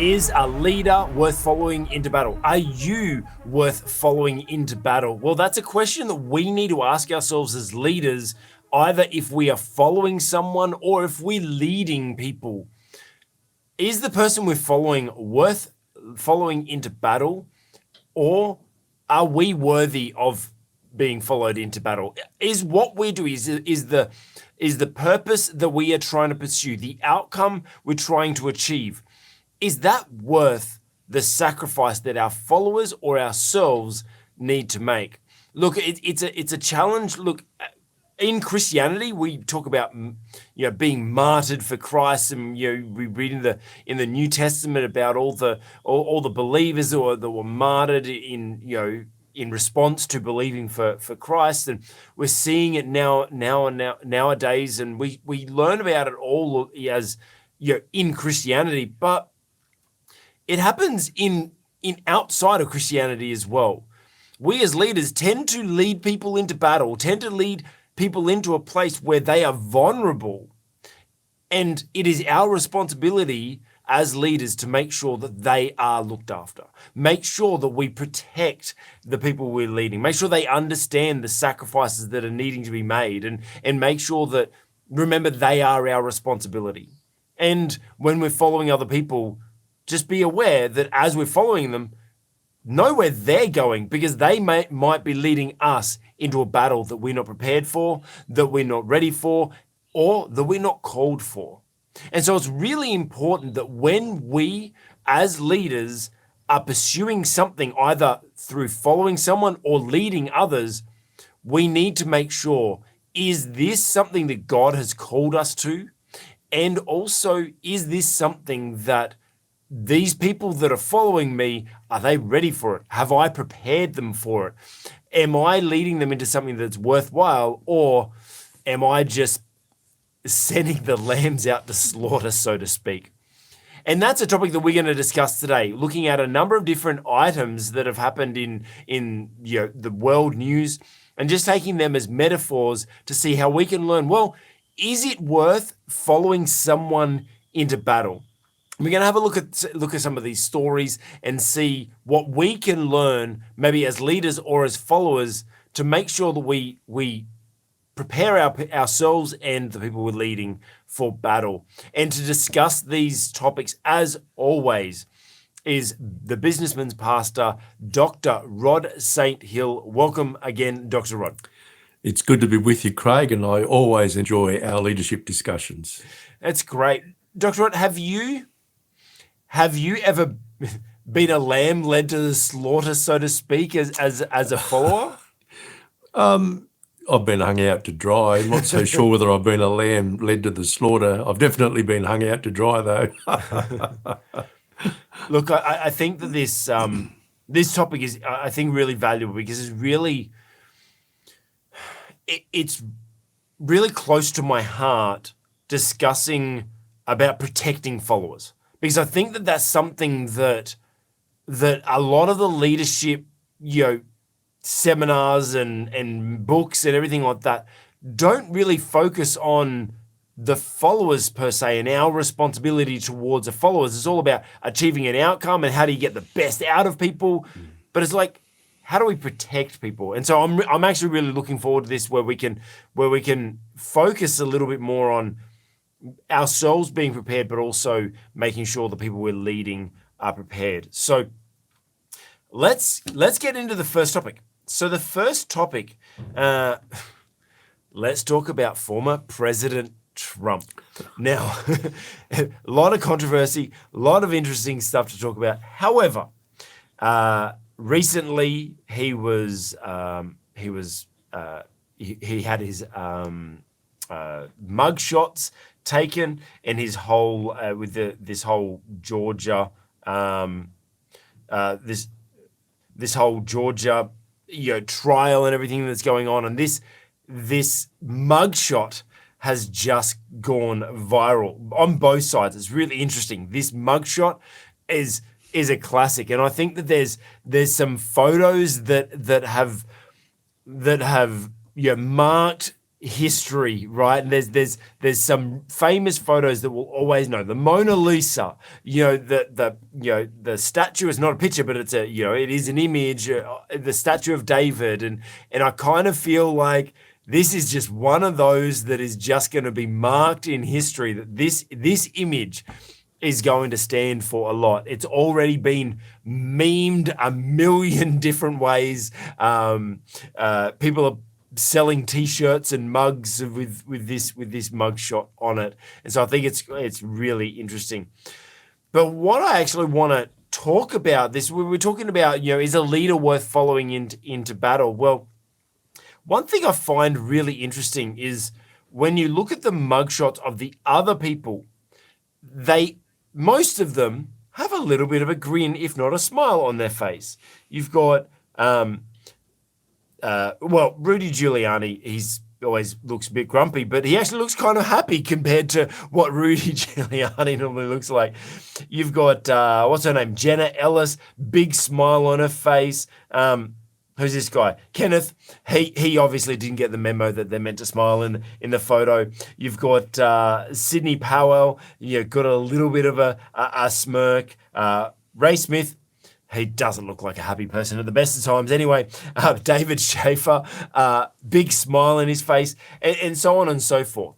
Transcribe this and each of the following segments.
Is a leader worth following into battle? Are you worth following into battle? Well, that's a question that we need to ask ourselves as leaders, either if we are following someone or if we're leading people. Is the person we're following worth following into battle, or are we worthy of being followed into battle? Is what we do, is the purpose that we are trying to pursue, the outcome we're trying to achieve, is that worth the sacrifice that our followers or ourselves need to make? Look, it's a challenge. Look, in Christianity, we talk about being martyred for Christ, and we read in the New Testament about all the believers that were martyred in response to believing for Christ, and we're seeing it nowadays, and we learn about it all as in Christianity, but it happens in outside of Christianity as well. We as leaders tend to lead people into battle, tend to lead people into a place where they are vulnerable. And it is our responsibility as leaders to make sure that they are looked after. Make sure that we protect the people we're leading. Make sure they understand the sacrifices that are needing to be made, and make sure that, remember, they are our responsibility. And when we're following other people, just be aware that as we're following them, know where they're going, because they might be leading us into a battle that we're not prepared for, that we're not ready for, or that we're not called for. And so it's really important that when we, as leaders, are pursuing something, either through following someone or leading others, we need to make sure, is this something that God has called us to? And also, is this something that these people that are following me, are they ready for it? Have I prepared them for it? Am I leading them into something that's worthwhile, or am I just sending the lambs out to slaughter, so to speak? And that's a topic that we're going to discuss today, looking at a number of different items that have happened in the world news, and just taking them as metaphors to see how we can learn, well, is it worth following someone into battle? We're going to have a look at some of these stories and see what we can learn, maybe as leaders or as followers, to make sure that we prepare ourselves and the people we're leading for battle. And to discuss these topics, as always, is the Businessman's Pastor, Dr. Rod St. Hill. Welcome again, Dr. Rod. It's good to be with you, Craig, and I always enjoy our leadership discussions. That's great. Dr. Rod, have you ever been a lamb led to the slaughter, so to speak, as a follower? I've been hung out to dry. I'm not so sure whether I've been a lamb led to the slaughter. I've definitely been hung out to dry, though. Look, I think that this topic is, I think, really valuable, because it's really close to my heart, discussing about protecting followers. Because I think that that's something that a lot of the leadership, seminars and books and everything like that don't really focus on the followers per se and our responsibility towards the followers. It's all about achieving an outcome and how do you get the best out of people. But it's like, how do we protect people? And so I'm actually really looking forward to this, where we can focus a little bit more on ourselves being prepared, but also making sure the people we're leading are prepared. So let's get into the first topic. So the first topic, let's talk about former President Trump. Now, a lot of controversy, a lot of interesting stuff to talk about. However, recently he had his mug shots taken, and his whole with this whole Georgia this whole Georgia trial and everything that's going on, and this mugshot has just gone viral on both sides. It's really interesting. This mugshot is a classic, and I think that there's some photos that have marked history, right? And there's some famous photos that we'll always know. The Mona Lisa, the statue is not a picture, but it's it is an image. The statue of David, and I kind of feel like this is just one of those that is just going to be marked in history. That this image is going to stand for a lot. It's already been memed a million different ways. People are selling T-shirts and mugs with this mug shot on it, and so I think it's really interesting. But what I actually want to talk about this, we were talking about, is a leader worth following into battle? Well, one thing I find really interesting is when you look at the mugshots of the other people, most of them have a little bit of a grin, if not a smile, on their face. You've got, Rudy Giuliani, he's always looks a bit grumpy, but he actually looks kind of happy compared to what Rudy Giuliani normally looks like. You've got, what's her name? Jenna Ellis, big smile on her face. Who's this guy? Kenneth. He obviously didn't get the memo that they're meant to smile in the photo. You've got Sidney Powell. You've got a little bit of a smirk. Ray Smith. He doesn't look like a happy person at the best of times anyway. David Schaefer, big smile in his face, and so on and so forth.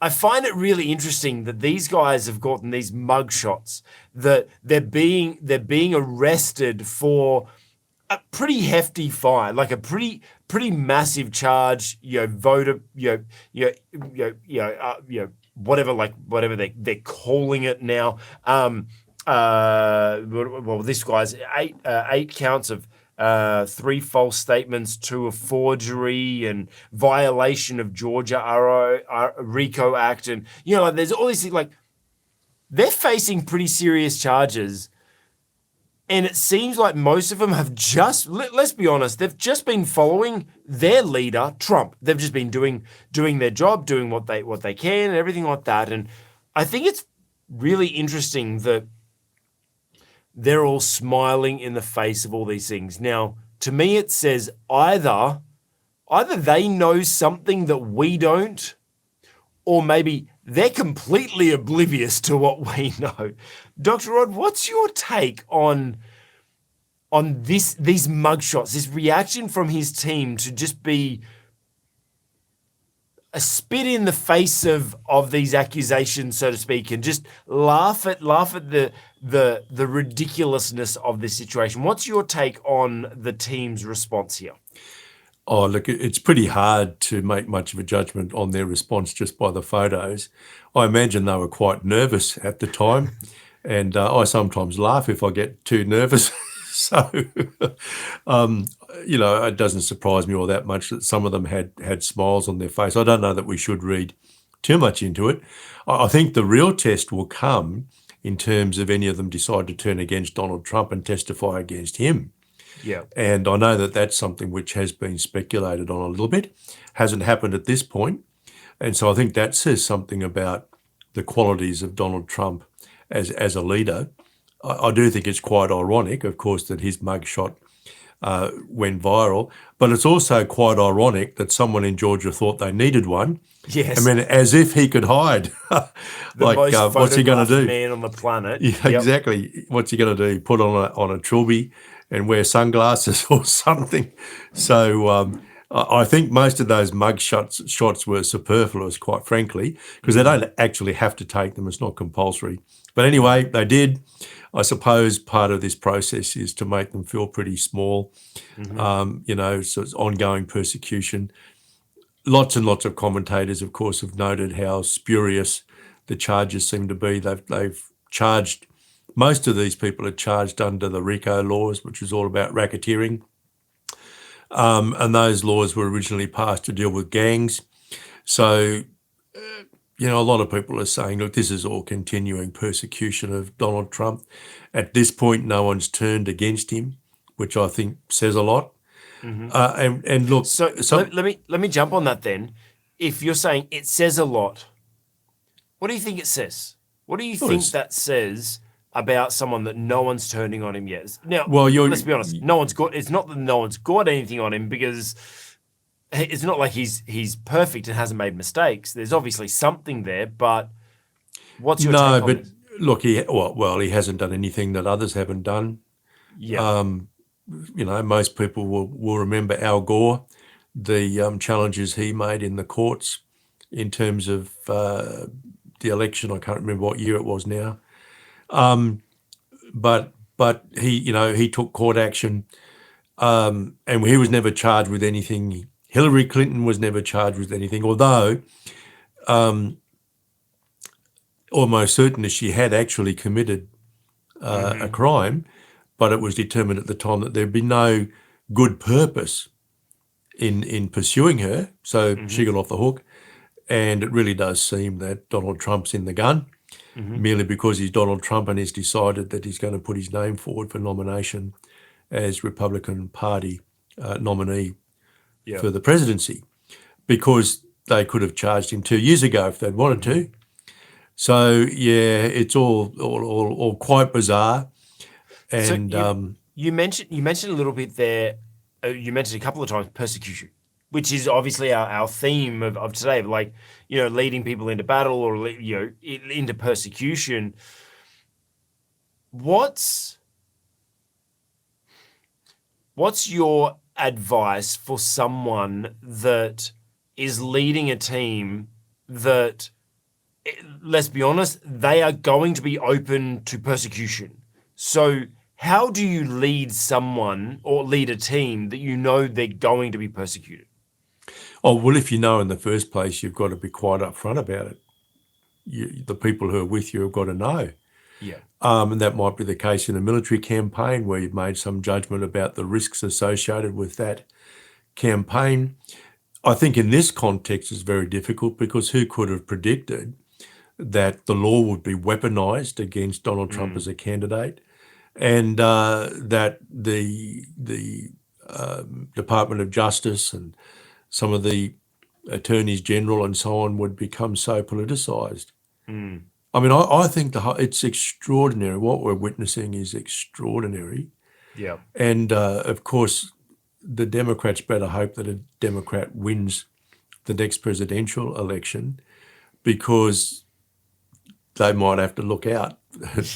I find it really interesting that these guys have gotten these mugshots, that they're being arrested for a pretty hefty fine, like a pretty massive charge, voter, whatever they're calling it now. This guy's eight counts of 3 false statements, 2 of forgery and violation of Georgia RICO Act, and there's all these things, like they're facing pretty serious charges. And it seems like most of them have just, let's be honest, they've just been following their leader, Trump. They've just been doing their job, doing what they can and everything like that. And I think it's really interesting that they're all smiling in the face of all these things. Now, to me, it says either they know something that we don't, or maybe they're completely oblivious to what we know. Dr. Rod, what's your take on these mugshots, this reaction from his team to just be a spit in the face of these accusations, so to speak, and just laugh at the ridiculousness of this situation? What's your take on the team's response here? Oh, look, it's pretty hard to make much of a judgment on their response just by the photos. I imagine they were quite nervous at the time, and I sometimes laugh if I get too nervous. So, it doesn't surprise me all that much that some of them had smiles on their face. I don't know that we should read too much into it. I think the real test will come in terms of any of them decide to turn against Donald Trump and testify against him. Yeah. And I know that that's something which has been speculated on a little bit, hasn't happened at this point. And so I think that says something about the qualities of Donald Trump as a leader. I do think it's quite ironic, of course, that his mugshot went viral, but it's also quite ironic that someone in Georgia thought they needed one. Yes. I mean, as if he could hide. What's he going to do? Man on the planet. Yeah, yep. Exactly. What's he going to do? Put on a trilby and wear sunglasses or something. So I think most of those mug shots were superfluous, quite frankly, because they don't actually have to take them. It's not compulsory. But anyway, they did. I suppose part of this process is to make them feel pretty small. Mm-hmm. So it's ongoing persecution. Lots and lots of commentators, of course, have noted how spurious the charges seem to be. They've charged, most of these people are charged under the RICO laws, which is all about racketeering. And those laws were originally passed to deal with gangs. So, a lot of people are saying, look, this is all continuing persecution of Donald Trump. At this point, no one's turned against him, which I think says a lot. Mm-hmm. And look, so let me jump on that then. If you're saying it says a lot, what do you think it says? What do you think that says about someone that no one's turning on him yet? Now, let's be honest. It's not that no one's got anything on him, because it's not like he's perfect and hasn't made mistakes. There's obviously something there, but what's your No, take on but this? look, he hasn't done anything that others haven't done. Yeah. Most people will remember Al Gore, the challenges he made in the courts in terms of the election. I can't remember what year it was now, but he took court action, and he was never charged with anything. Hillary Clinton was never charged with anything, although almost certain that she had actually committed a crime, but it was determined at the time that there'd be no good purpose in pursuing her, so she got off the hook. And it really does seem that Donald Trump's in the gun merely because he's Donald Trump and he's decided that he's going to put his name forward for nomination as Republican Party nominee for the presidency, because they could have charged him 2 years ago if they'd wanted to. So yeah, it's all quite bizarre. And You mentioned a little bit there. You mentioned a couple of times persecution, which is obviously our theme of today, like, leading people into battle or, into persecution. What's your advice for someone that is leading a team that, let's be honest, they are going to be open to persecution? So how do you lead someone or lead a team that they're going to be persecuted? Oh, well, if you know in the first place, you've got to be quite upfront about it. The people who are with you have got to know. Yeah. And that might be the case in a military campaign where you've made some judgment about the risks associated with that campaign. I think in this context it's very difficult because who could have predicted that the law would be weaponized against Donald Trump as a candidate, and that the Department of Justice and some of the attorneys general and so on would become so politicized. I mean, I think it's extraordinary. What we're witnessing is extraordinary. Yeah. And of course, the Democrats better hope that a Democrat wins the next presidential election, because they might have to look out at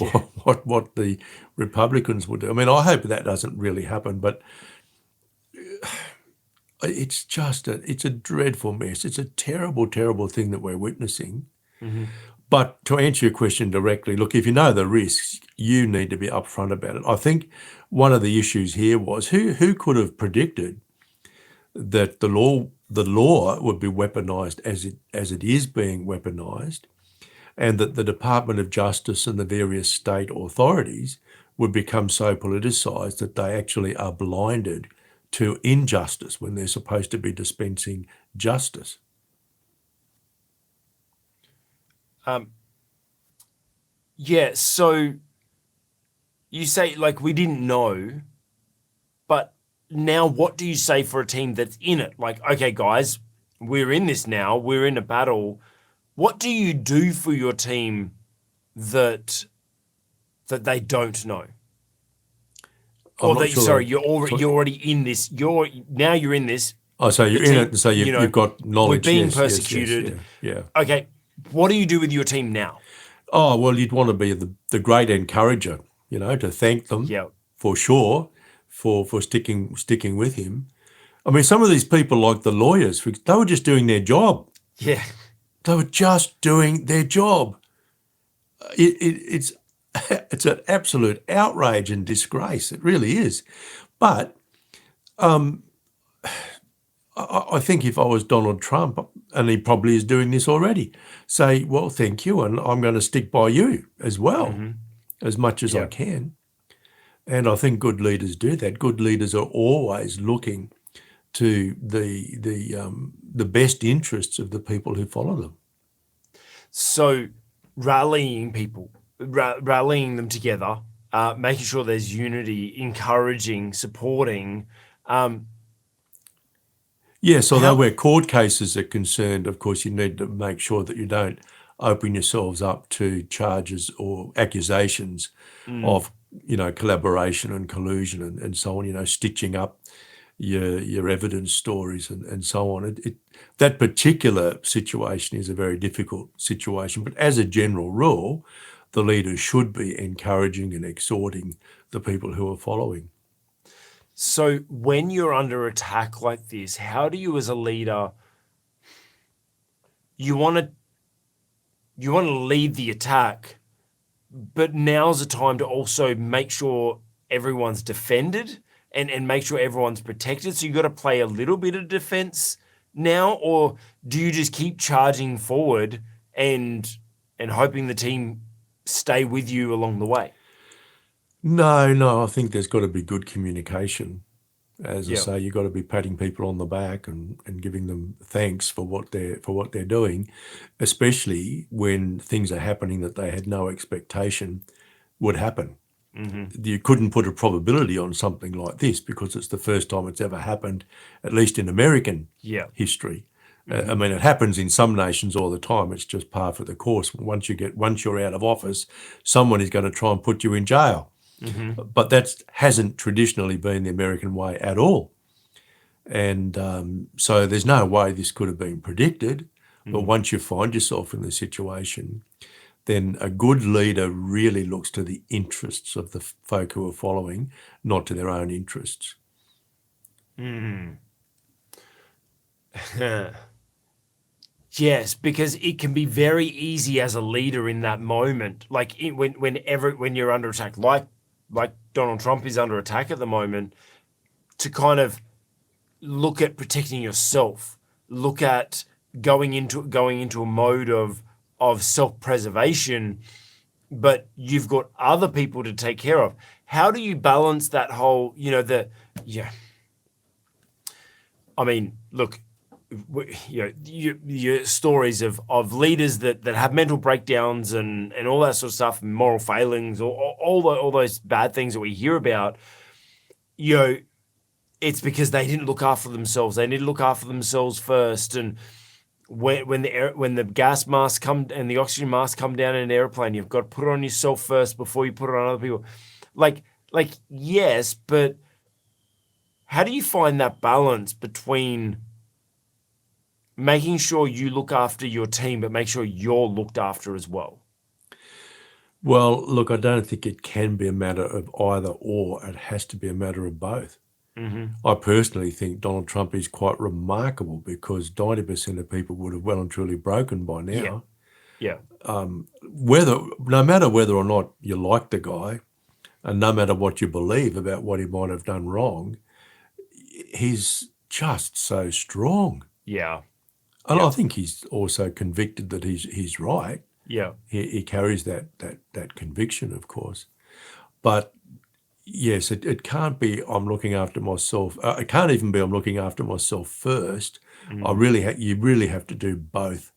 what the Republicans would do. I mean, I hope that doesn't really happen, but it's just it's a dreadful mess. It's a terrible, terrible thing that we're witnessing. But to answer your question directly, look, if you know the risks, you need to be upfront about it. I think one of the issues here was who could have predicted that the law would be weaponized as it is being weaponized, and that the Department of Justice and the various state authorities would become so politicized that they actually are blinded to injustice when they're supposed to be dispensing justice. Yeah, so you say, like, we didn't know, but now what do you say for a team that's in it? Like, okay, guys, we're in this now, we're in a battle. What do you do for your team that they don't know? You're already in this. You're in this. Oh, so you're in it, and so you've got knowledge. We're being yes, persecuted. Yeah. Okay, what do you do with your team now? Oh, well, you'd want to be the great encourager, to thank them for sure for sticking with him. I mean, some of these people, like the lawyers, they were just doing their job. Yeah. They were just doing their job. It's an absolute outrage and disgrace. It really is. But I think if I was Donald Trump, and he probably is doing this already, say, well, thank you, and I'm going to stick by you as well, as much as I can. And I think good leaders do that. Good leaders are always looking to the best interests of the people who follow them. So rallying people, rallying them together, making sure there's unity, encouraging, supporting. Yes, although where court cases are concerned, of course, you need to make sure that you don't open yourselves up to charges or accusations of, collaboration and collusion and so on, stitching up your evidence stories and so on. That particular situation is a very difficult situation, but as a general rule, the leader should be encouraging and exhorting the people who are following. So when you're under attack like this, how do you as a leader, you want to lead the attack, but now's the time to also make sure everyone's defended and make sure everyone's protected. So you got to play a little bit of defense now, or do you just keep charging forward and hoping the team stay with you along the way? No, I think there's got to be good communication. As I Yeah. say, you've got to be patting people on the back and giving them thanks for what they're doing, especially when things are happening that they had no expectation would happen. You couldn't put a probability on something like this because it's the first time it's ever happened, at least in American Yeah. history. I mean, it happens in some nations all the time. It's just par for the course. Once you're out of office, someone is going to try and put you in jail. But that hasn't traditionally been the American way at all. And so there's no way this could have been predicted. But once you find yourself in the situation, then a good leader really looks to the interests of the folk who are following, not to their own interests. Yes, because it can be very easy as a leader in that moment, like when you're under attack, like Donald Trump is under attack at the moment, to kind of look at protecting yourself, look at going into a mode of self-preservation, but you've got other people to take care of. How do you balance that whole, I mean, look, your stories of leaders that have mental breakdowns and all that sort of stuff, and moral failings, or all those bad things that we hear about, it's because they didn't look after themselves. They need to look after themselves first. And when the gas mask come and the oxygen mask come down in an airplane, you've got to put it on yourself first before you put it on other people. Like yes, but how do you find that balance between making sure you look after your team, but make sure you're looked after as well? Well, look, I don't think it can be a matter of either or. It has to be a matter of both. I personally think Donald Trump is quite remarkable because 90% of people would have well and truly broken by now. Yeah. No matter whether or not you like the guy, and no matter what you believe about what he might have done wrong, he's just so strong. Yeah. And I think he's also convicted that he's right. Yeah. He carries that conviction, of course. But yes, it can't be I'm looking after myself. It can't even be I'm looking after myself first. You really have to do both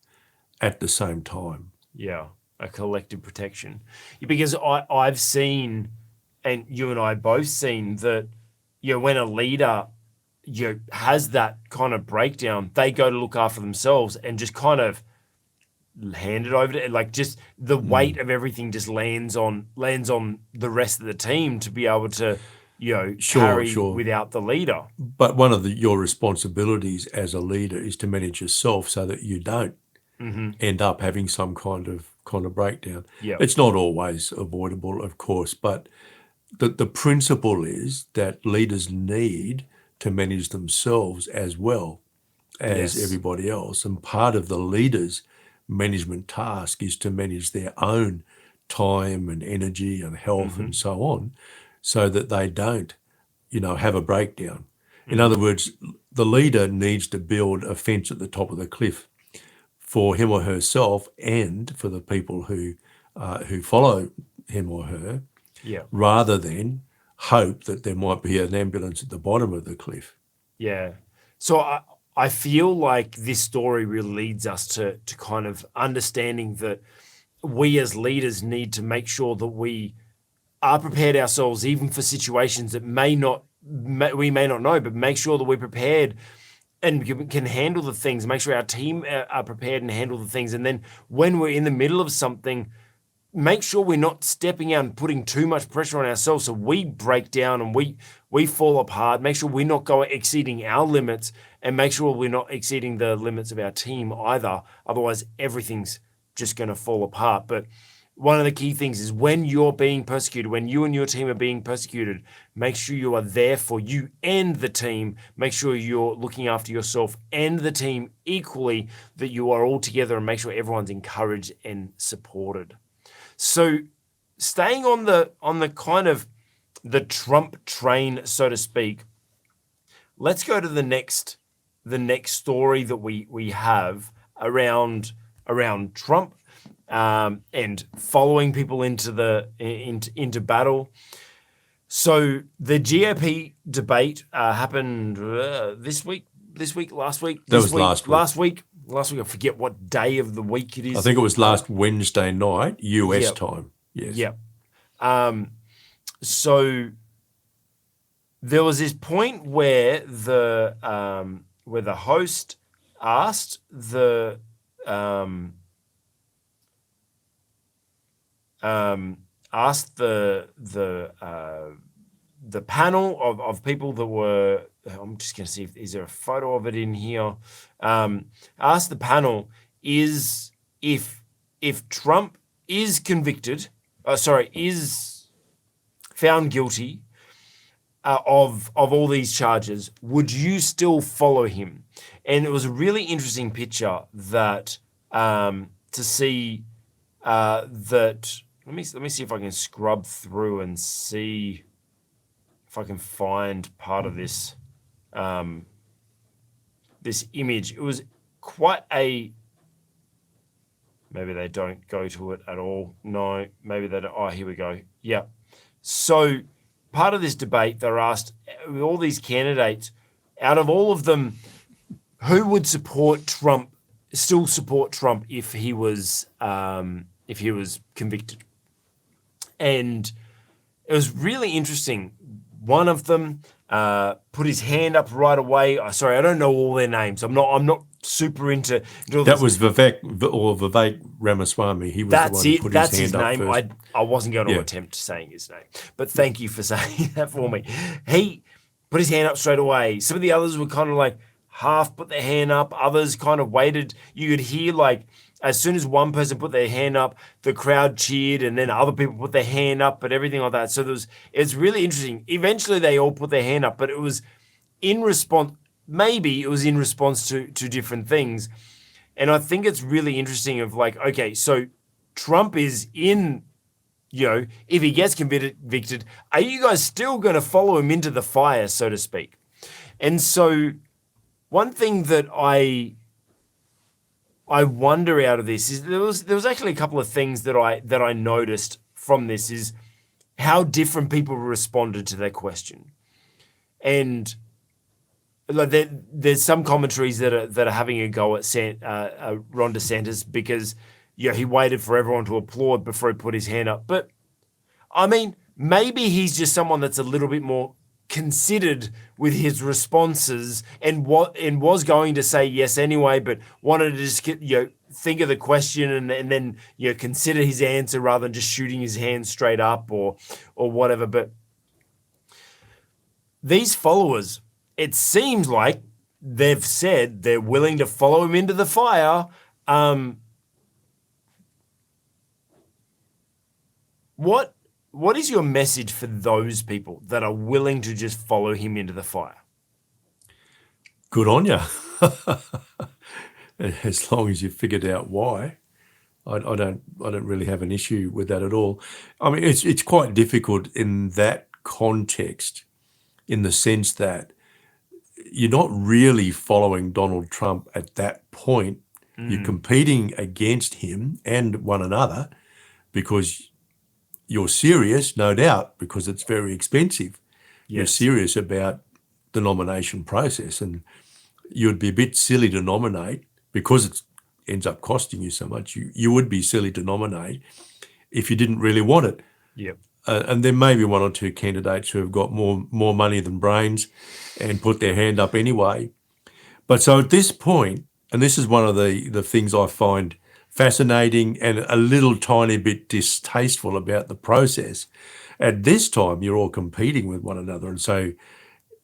at the same time. Yeah, a collective protection. Because I've seen, and you and I both seen that, when a leader has that kind of breakdown, they go to look after themselves and just kind of hand it over to, like, just the weight of everything just lands on the rest of the team to be able to carry without the leader. But one of your responsibilities as a leader is to manage yourself so that you don't end up having some kind of breakdown. Yeah. It's not always avoidable, of course, but the principle is that leaders need to manage themselves as well as everybody else. And part of the leader's management task is to manage their own time and energy and health and so on, so that they don't, have a breakdown. In other words, the leader needs to build a fence at the top of the cliff for him or herself and for the people who follow him or her, rather than hope that there might be an ambulance at the bottom of the cliff. Yeah. So I feel like this story really leads us to kind of understanding that we as leaders need to make sure that we are prepared ourselves, even for situations that we may not know, but make sure that we're prepared and can handle the things, make sure our team are prepared and handle the things. And then when we're in the middle of something, make sure we're not stepping out and putting too much pressure on ourselves so we break down and we fall apart. Make sure we're not exceeding our limits, and make sure we're not exceeding the limits of our team either. Otherwise, everything's just going to fall apart. But one of the key things is when you're being persecuted, when you and your team are being persecuted, make sure you are there for you and the team. Make sure you're looking after yourself and the team equally, that you are all together, and make sure everyone's encouraged and supported. So staying on the kind of the Trump train, so to speak, let's go to the next story that we have around Trump. And following people into battle. So the GOP debate happened last week. Last week. I forget what day of the week it is. I think it was last Wednesday night, US time. Yes. Yeah. So there was this point where the host asked the panel of people that were, I'm just going to see is there a photo of it in here. Asked the panel if Trump is is found guilty of all these charges, would you still follow him? And it was a really interesting picture that to see that. Let me see if I can scrub through and see if I can find part of this this image. It was quite a. Maybe they don't go to it at all. No, maybe they don't. Oh, here we go. Yeah. So part of this debate, they're asked with all these candidates, out of all of them, who would support Trump, still support Trump if he was convicted. And it was really interesting. One of them put his hand up right away. Sorry, I don't know all their names. I'm not super into all that this. was Vivek Ramaswamy. He was the one who put That's his hand name. up first. I wasn't going to attempt saying his name, but thank you for saying that for me. He put his hand up straight away. Some of the others were kind of like half put their hand up. Others kind of waited. You could hear like, as soon as one person put their hand up, the crowd cheered, and then other people put their hand up, and everything like that. So it's really interesting. Eventually, they all put their hand up, but it was in response. Maybe it was in response to different things, and I think it's really interesting. Of like, okay, so Trump is in. If he gets convicted, are you guys still going to follow him into the fire, so to speak? And so, one thing that I wonder out of this is there was actually a couple of things that I noticed from this is how different people responded to that question. And like there's some commentaries that are having a go at Ron DeSantis because he waited for everyone to applaud before he put his hand up. But I mean, maybe he's just someone that's a little bit more considered with his responses and was going to say yes anyway, but wanted to just think of the question and then consider his answer rather than just shooting his hand straight up or whatever. But these followers, it seems like they've said they're willing to follow him into the fire. What is your message for those people that are willing to just follow him into the fire? Good on you. As long as you figured out why. I don't really have an issue with that at all. I mean, it's quite difficult in that context, in the sense that you're not really following Donald Trump at that point. You're competing against him and one another because you're serious, no doubt, because it's very expensive. Yes. You're serious about the nomination process, and you'd be a bit silly to nominate because it ends up costing you so much. You would be silly to nominate if you didn't really want it. Yep. And there may be one or two candidates who have got more money than brains and put their hand up anyway. But so at this point, and this is one of the things I find fascinating and a little tiny bit distasteful about the process. At this time, you're all competing with one another. And so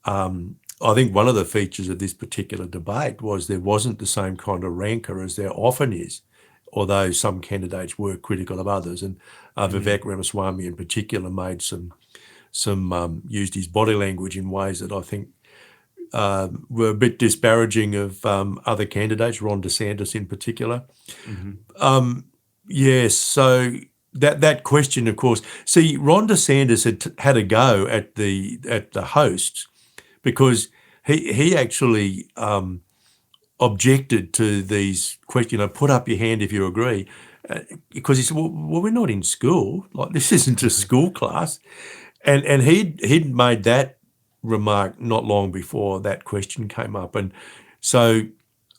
I think one of the features of this particular debate was there wasn't the same kind of rancour as there often is, although some candidates were critical of others. And Vivek Ramaswamy in particular made some used his body language in ways that I think were a bit disparaging of other candidates, Ron DeSantis in particular. Yes, so that question, of course. See, Ron DeSantis had a go at the hosts because he actually objected to these questions. Put up your hand if you agree, because he said, "Well, we're not in school. Like, this isn't a school class," and he'd made that remark not long before that question came up, and so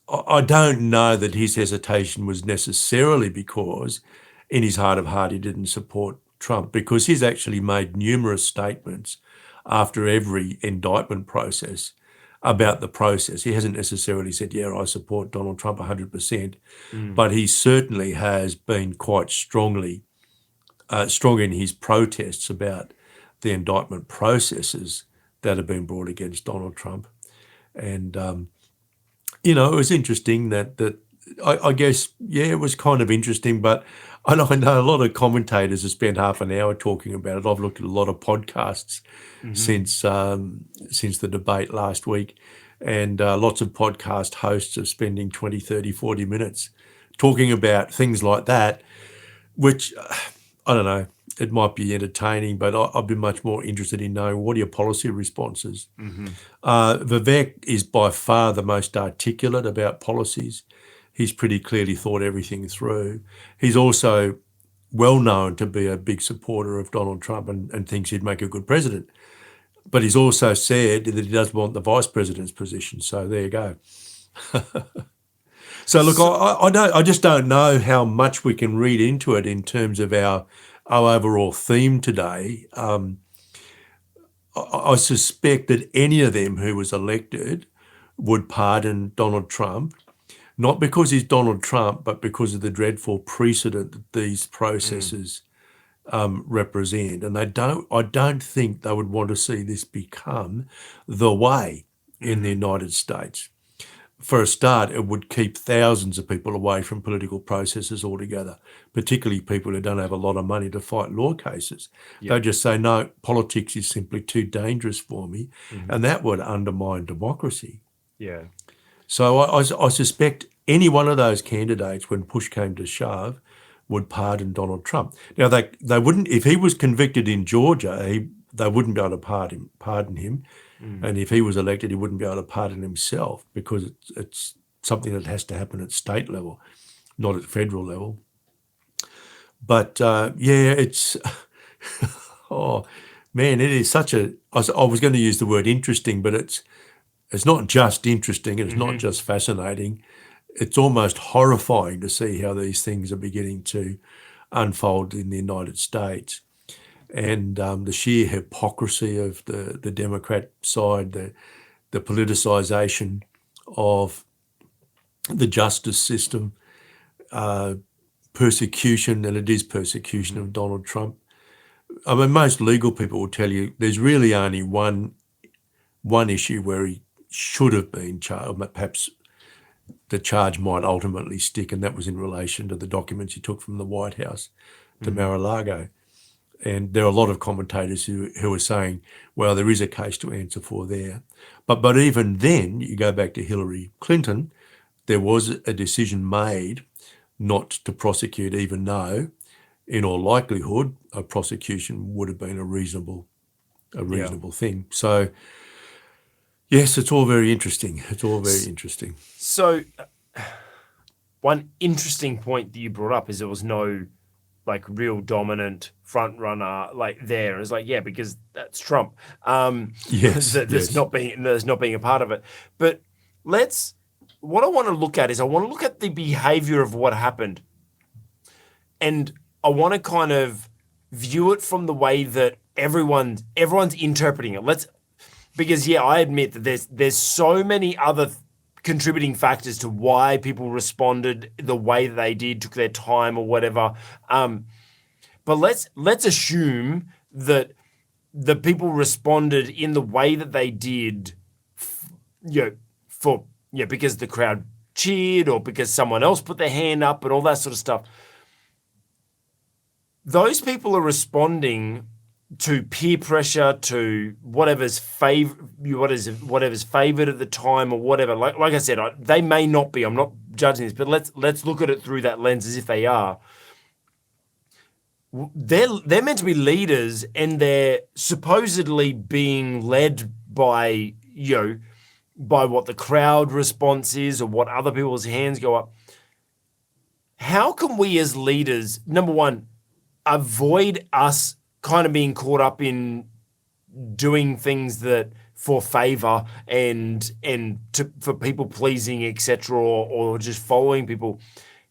I don't know that his hesitation was necessarily because in his heart of heart he didn't support Trump, because he's actually made numerous statements after every indictment process about the process. He hasn't necessarily said, yeah, I support Donald Trump 100%, but he certainly has been quite strong in his protests about the indictment processes that have been brought against Donald Trump. And, it was interesting that I guess, it was kind of interesting, but I know a lot of commentators have spent half an hour talking about it. I've looked at a lot of podcasts since the debate last week, and lots of podcast hosts are spending 20, 30, 40 minutes talking about things like that, which, I don't know, it might be entertaining, but I'd be much more interested in knowing what are your policy responses. Vivek is by far the most articulate about policies. He's pretty clearly thought everything through. He's also well known to be a big supporter of Donald Trump and thinks he'd make a good president. But he's also said that he doesn't want the vice president's position. So there you go. So look, I just don't know how much we can read into it in terms of our overall theme today. I suspect that any of them who was elected would pardon Donald Trump, not because he's Donald Trump, but because of the dreadful precedent that these processes represent. And I don't think they would want to see this become the way in the United States. For a start, it would keep thousands of people away from political processes altogether, particularly people who don't have a lot of money to fight law cases. They'd just say, no, politics is simply too dangerous for me, and that would undermine democracy. Yeah. So I suspect any one of those candidates, when push came to shove, would pardon Donald Trump. Now, they wouldn't, if he was convicted in Georgia, they wouldn't be able to pardon him. And if he was elected, he wouldn't be able to pardon himself, because it's something that has to happen at state level, not at federal level. But it's, oh man, it is such a, I was going to use the word interesting, but it's not just interesting, and it's not just fascinating. It's almost horrifying to see how these things are beginning to unfold in the United States. And the sheer hypocrisy of the Democrat side, the politicisation of the justice system, persecution, and it is persecution of Donald Trump. I mean, most legal people will tell you there's really only one issue where he should have been charged, perhaps the charge might ultimately stick, and that was in relation to the documents he took from the White House to Mar-a-Lago. And there are a lot of commentators who are saying, well, there is a case to answer for there. But even then, you go back to Hillary Clinton, there was a decision made not to prosecute, even though, in all likelihood, a prosecution would have been a reasonable thing. So, yes, it's all very interesting. So, one interesting point that you brought up is there was no real dominant front runner there. It's because that's Trump. There's not being a part of it. But what I want to look at is I want to look at the behavior of what happened, and I want to kind of view it from the way that everyone's interpreting it. Because I admit that there's so many other contributing factors to why people responded the way that they did, took their time or whatever. But let's assume that the people responded in the way that they did, because the crowd cheered or because someone else put their hand up and all that sort of stuff. Those people are responding to peer pressure, to whatever's favored at the time or whatever. Like I said, they may not be. I'm not judging this, but let's look at it through that lens as if they are. They're meant to be leaders, and they're supposedly being led by what the crowd response is or what other people's hands go up. How can we as leaders, number one, avoid us kind of being caught up in doing things that for favor and for people pleasing, etc., or just following people?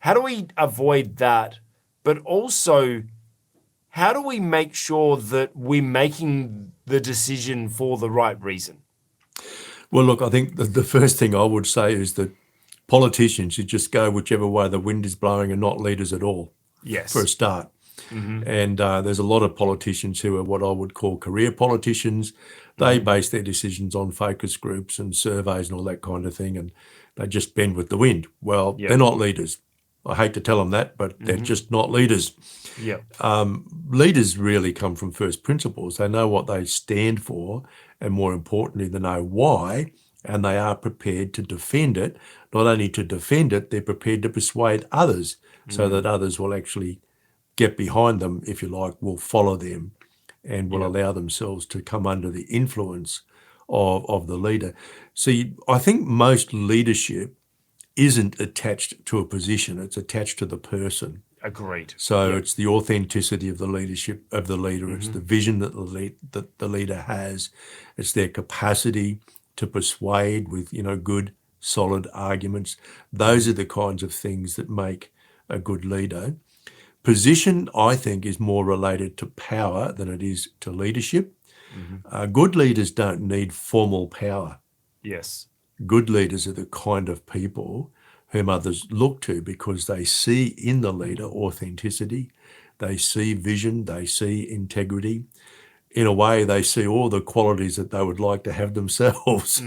How do we avoid that? But also, how do we make sure that we're making the decision for the right reason? Well, look, I think the first thing I would say is that politicians should just go whichever way the wind is blowing and not leaders at all. Yes. For a start. Mm-hmm. And there's a lot of politicians who are what I would call career politicians. They base their decisions on focus groups and surveys and all that kind of thing, and they just bend with the wind. Well, they're not leaders. I hate to tell them that, but they're just not leaders. Yeah. Leaders really come from first principles. They know what they stand for, and more importantly, they know why, and they are prepared to defend it. Not only to defend it, they're prepared to persuade others so that others will actually get behind them, if you like, will follow them and will allow themselves to come under the influence of the leader. See, I think most leadership isn't attached to a position, it's attached to the person. Agreed. So it's the authenticity of the leadership of the leader. It's the vision that the leader has. It's their capacity to persuade with, good, solid arguments. Those are the kinds of things that make a good leader. Position, I think, is more related to power than it is to leadership. Good leaders don't need formal power. Yes. Good leaders are the kind of people whom others look to because they see in the leader authenticity, they see vision, they see integrity. In a way, they see all the qualities that they would like to have themselves.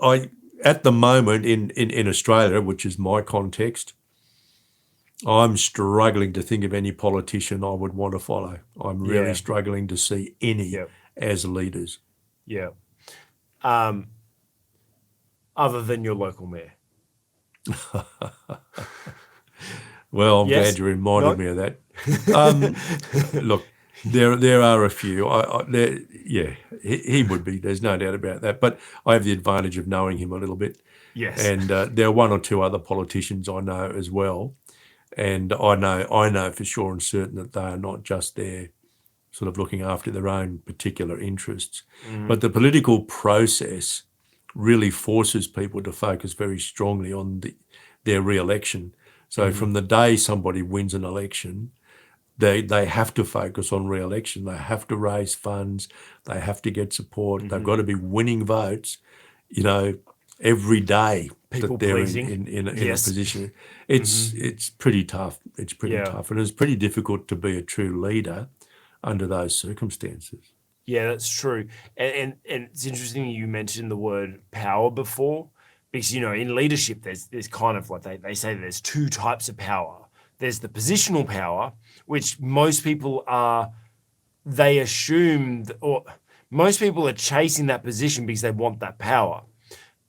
I at the moment in Australia, which is my context, I'm struggling to think of any politician I would want to follow. I'm really struggling to see any as leaders. Yeah. Other than your local mayor. Well, I'm glad you reminded me of that. Look, there are a few. He would be. There's no doubt about that. But I have the advantage of knowing him a little bit. Yes. And there are one or two other politicians I know as well. And I know for sure and certain that they are not just there sort of looking after their own particular interests. But the political process really forces people to focus very strongly on their re-election. So from the day somebody wins an election, they have to focus on re-election. They have to raise funds. They have to get support. They've got to be winning votes, every day People that they're pleasing. in a position. It's pretty tough. It's pretty tough. And it's pretty difficult to be a true leader under those circumstances. Yeah, that's true. And it's interesting you mentioned the word power before, because, in leadership, there's kind of like they say there's two types of power. There's the positional power, which most people most people are chasing that position because they want that power.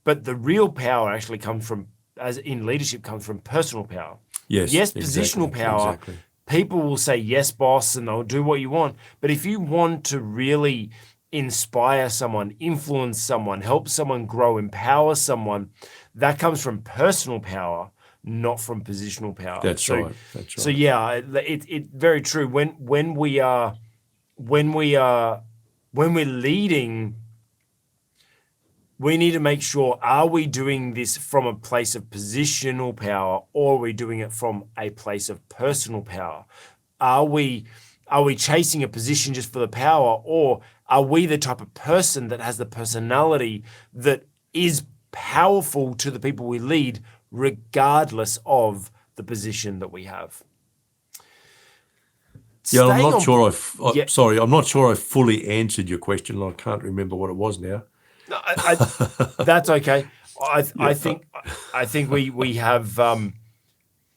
But the real power actually comes from, as in leadership, comes from personal power. Yes, positional power. Exactly. People will say, yes, boss, and they'll do what you want. But if you want to really inspire someone, influence someone, help someone grow, empower someone, that comes from personal power, not from positional power. That's right. So yeah, it's very true. When we're leading, we need to make sure, are we doing this from a place of positional power, or are we doing it from a place of personal power? Are we chasing a position just for the power, or Are we the type of person that has the personality that is powerful to the people we lead, regardless of the position that we have? Yeah, I'm Staying not on- sure. Yeah. Sorry, I'm not sure I fully answered your question. I can't remember what it was now. No, that's okay. I think we have.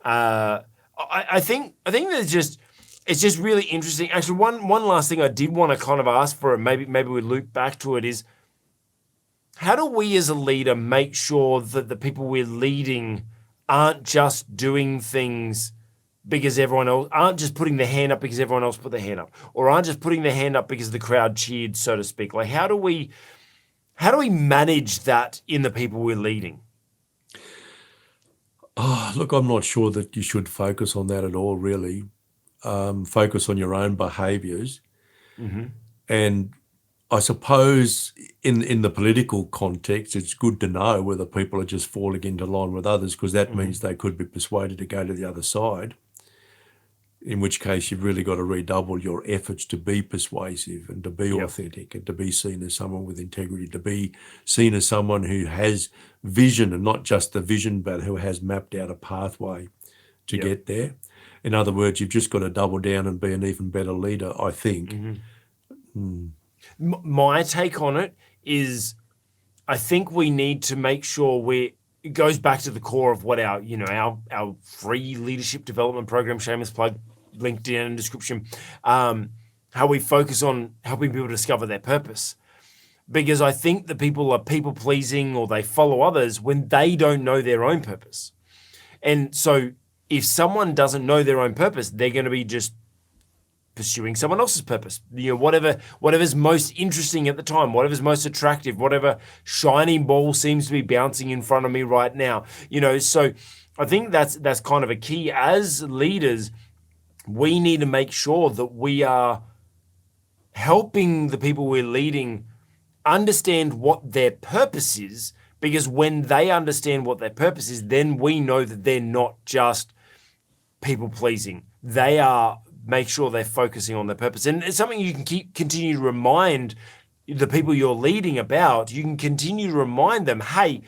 I think it's just really interesting. Actually, one last thing I did want to kind of ask for, and maybe we loop back to it, is how do we as a leader make sure that the people we're leading aren't just doing things because everyone else, aren't just putting their hand up because everyone else put their hand up, or aren't just putting their hand up because the crowd cheered, so to speak? Like, how do we manage that in the people we're leading? Look, I'm not sure that you should focus on that at all, really. Focus on your own behaviours. And I suppose in the political context, it's good to know whether people are just falling into line with others, because that means they could be persuaded to go to the other side, in which case you've really got to redouble your efforts to be persuasive and to be authentic and to be seen as someone with integrity, to be seen as someone who has vision, and not just the vision, but who has mapped out a pathway to get there. In other words, you've just got to double down and be an even better leader, I think. My take on it is, I think we need to make sure it goes back to the core of what our free leadership development program, shameless plug, LinkedIn in the description, how we focus on helping people discover their purpose. Because I think that people are people pleasing, or they follow others when they don't know their own purpose. And so if someone doesn't know their own purpose, they're going to be just pursuing someone else's purpose. Whatever's most interesting at the time, whatever's most attractive, whatever shiny ball seems to be bouncing in front of me right now. So I think that's kind of a key. As leaders, we need to make sure that we are helping the people we're leading understand what their purpose is, because when they understand what their purpose is, then we know that they're not just people pleasing. They are, make sure they're focusing on their purpose. And it's something you can continue to remind the people you're leading about. You can continue to remind them, hey,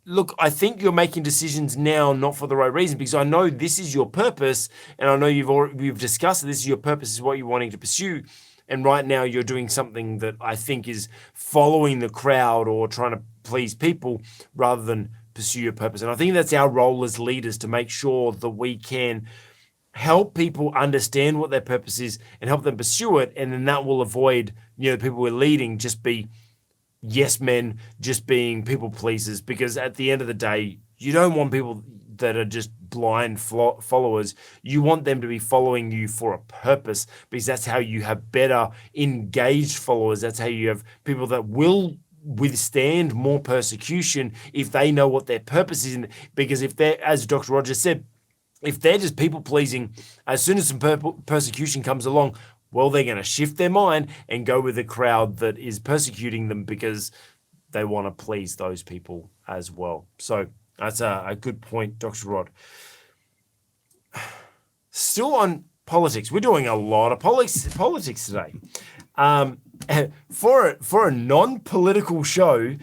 look, I think you're making decisions now not for the right reason, because I know this is your purpose, and I know you've discussed that this is your purpose, is what you're wanting to pursue. And right now you're doing something that I think is following the crowd or trying to please people rather than pursue your purpose. And I think that's our role as leaders, to make sure that we can help people understand what their purpose is and help them pursue it. And then that will avoid, the people we're leading just be yes men, just being people pleasers. Because at the end of the day, you don't want people that are just blind followers. You want them to be following you for a purpose, because that's how you have better engaged followers. That's how you have people that will withstand more persecution if they know what their purpose is. Because if they're, as Dr. Rogers said, if they're just people pleasing, as soon as some persecution comes along, well, they're going to shift their mind and go with the crowd that is persecuting them, because they want to please those people as well. So that's a good point, Dr. Rod. Still on politics. We're doing a lot of politics today. For a non-political show,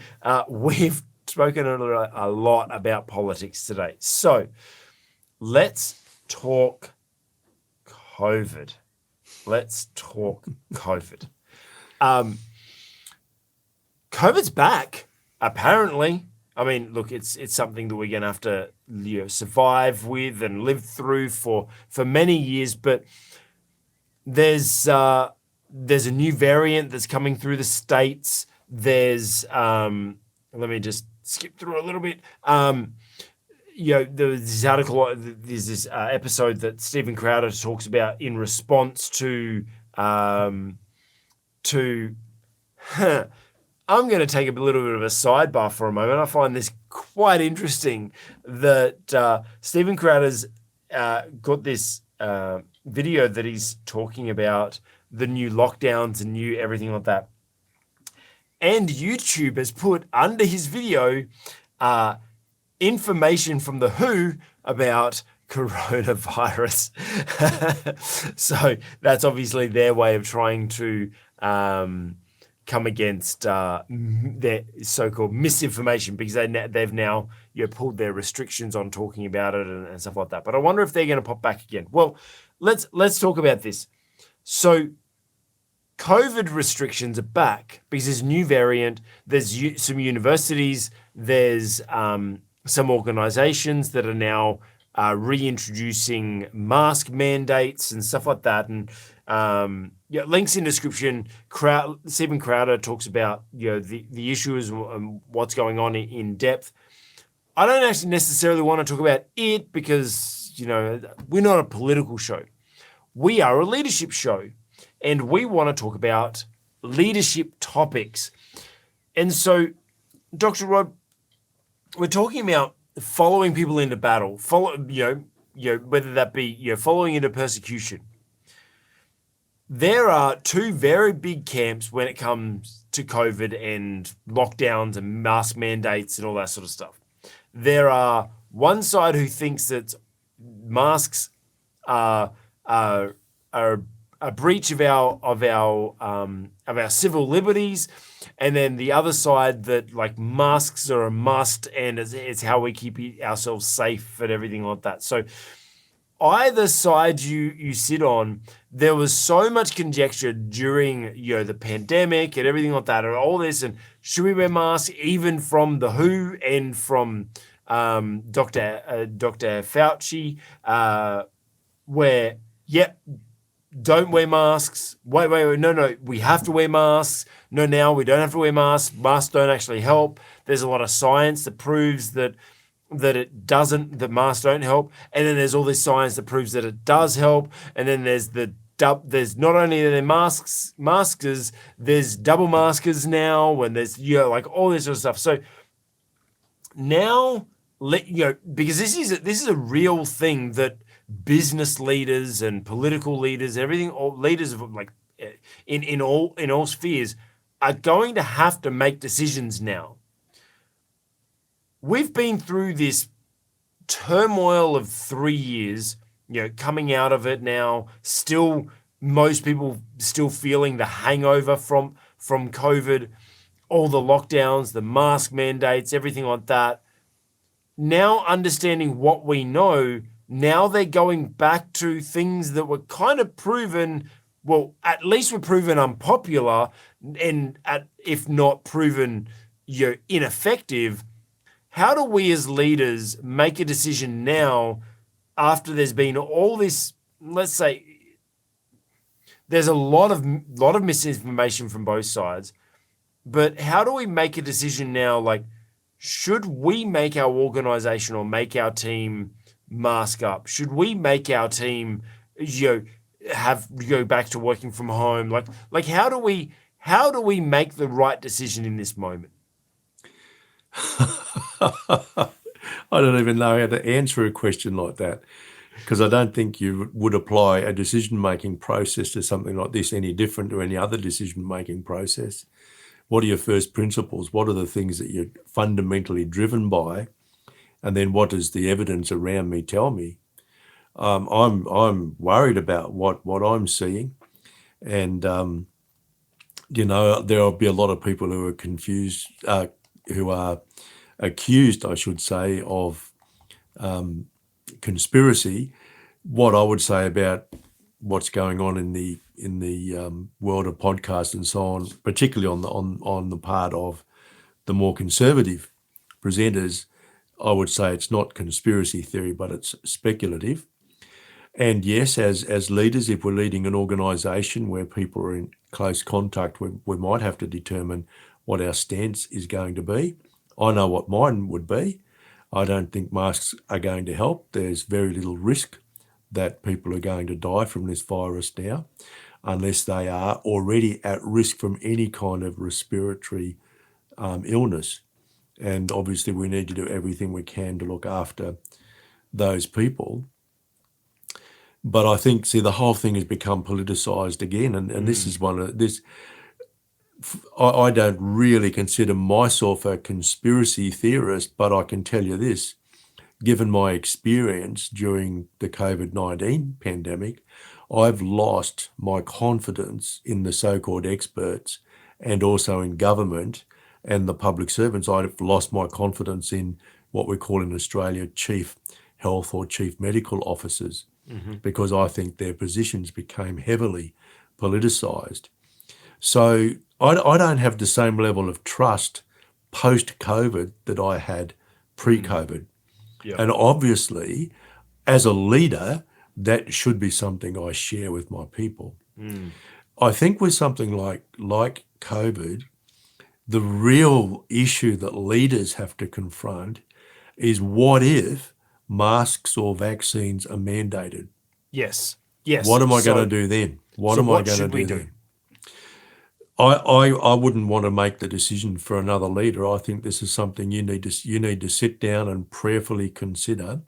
we've spoken a lot about politics today. So let's talk COVID. COVID's back, apparently. I mean, look, it's something that we're going to have to survive with and live through for many years. But there's a new variant that's coming through the States. There's let me just skip through a little bit. There's this article, there's this episode that Stephen Crowder talks about in response to I'm going to take a little bit of a sidebar for a moment. I find this quite interesting that Stephen Crowder's got this video that he's talking about the new lockdowns and new everything like that. And YouTube has put under his video information from the WHO about coronavirus. So that's obviously their way of trying to come against their so-called misinformation, because they've now pulled their restrictions on talking about it and stuff like that. But I wonder if they're going to pop back again. Well, let's talk about this. So COVID restrictions are back because there's a new variant. There's some universities, there's some organizations that are now reintroducing mask mandates and stuff like that. And links in description. Stephen Crowder talks about the issues and what's going on in depth. I don't actually necessarily want to talk about it because we're not a political show. We are a leadership show, and we want to talk about leadership topics. And so, Dr. Rod, we're talking about following people into battle, whether that be following into persecution. There are two very big camps when it comes to COVID and lockdowns and mask mandates and all that sort of stuff. There are one side who thinks that masks are a breach of our civil liberties, and then the other side that like masks are a must and it's how we keep ourselves safe and everything like that. So either side you sit on, there was so much conjecture during the pandemic and everything like that, and all this, and should we wear masks, even from the WHO and from Dr. Fauci, where don't wear masks. Wait, no, we have to wear masks. No, now we don't have to wear masks. Masks don't actually help. There's a lot of science that proves that masks don't help. And then there's all this science that proves that it does help. And then there's not only are there maskers, there's double maskers now, and there's like all this sort of stuff. So now because this is a real thing that business leaders and political leaders, all leaders of like in all spheres are going to have to make decisions now. We've been through this turmoil of 3 years, coming out of it now, still most people still feeling the hangover from COVID, all the lockdowns, the mask mandates, everything like that. Now understanding what we know, now they're going back to things that were kind of proven, well, at least were proven unpopular, and if not proven ineffective. How do we as leaders make a decision now after there's been all this, let's say, there's a lot of misinformation from both sides, but how do we make a decision now, like, should we make our organization or make our team mask up? Should we make our team, go back to working from home? Like how do we make the right decision in this moment? I don't even know how to answer a question like that, because I don't think you would apply a decision-making process to something like this any different to any other decision-making process. What are your first principles? What are the things that you're fundamentally driven by? And then what does the evidence around me tell me? I'm worried about what I'm seeing, and there'll be a lot of people who are confused, who are accused, I should say, of conspiracy. What I would say about what's going on in the world of podcasts and so on, particularly on the part of the more conservative presenters, I would say it's not conspiracy theory, but it's speculative. And yes, as leaders, if we're leading an organisation where people are in close contact, we might have to determine what our stance is going to be. I know what mine would be. I don't think masks are going to help. There's very little risk that people are going to die from this virus now, unless they are already at risk from any kind of respiratory illness. And obviously we need to do everything we can to look after those people. But I think, the whole thing has become politicised again, and this is one of this. I don't really consider myself a conspiracy theorist, but I can tell you this, given my experience during the COVID-19 pandemic, I've lost my confidence in the so-called experts and also in government and the public servants. I've lost my confidence in what we call in Australia chief health or chief medical officers because I think their positions became heavily politicised. So I don't have the same level of trust post-COVID that I had pre-COVID. Yeah. And obviously, as a leader, that should be something I share with my people. I think with something like COVID, the real issue that leaders have to confront is what if masks or vaccines are mandated? Yes. Yes. What am I going to do then? What am I going to should we do do? then? I wouldn't want to make the decision for another leader. I think this is something you need to sit down and prayerfully consider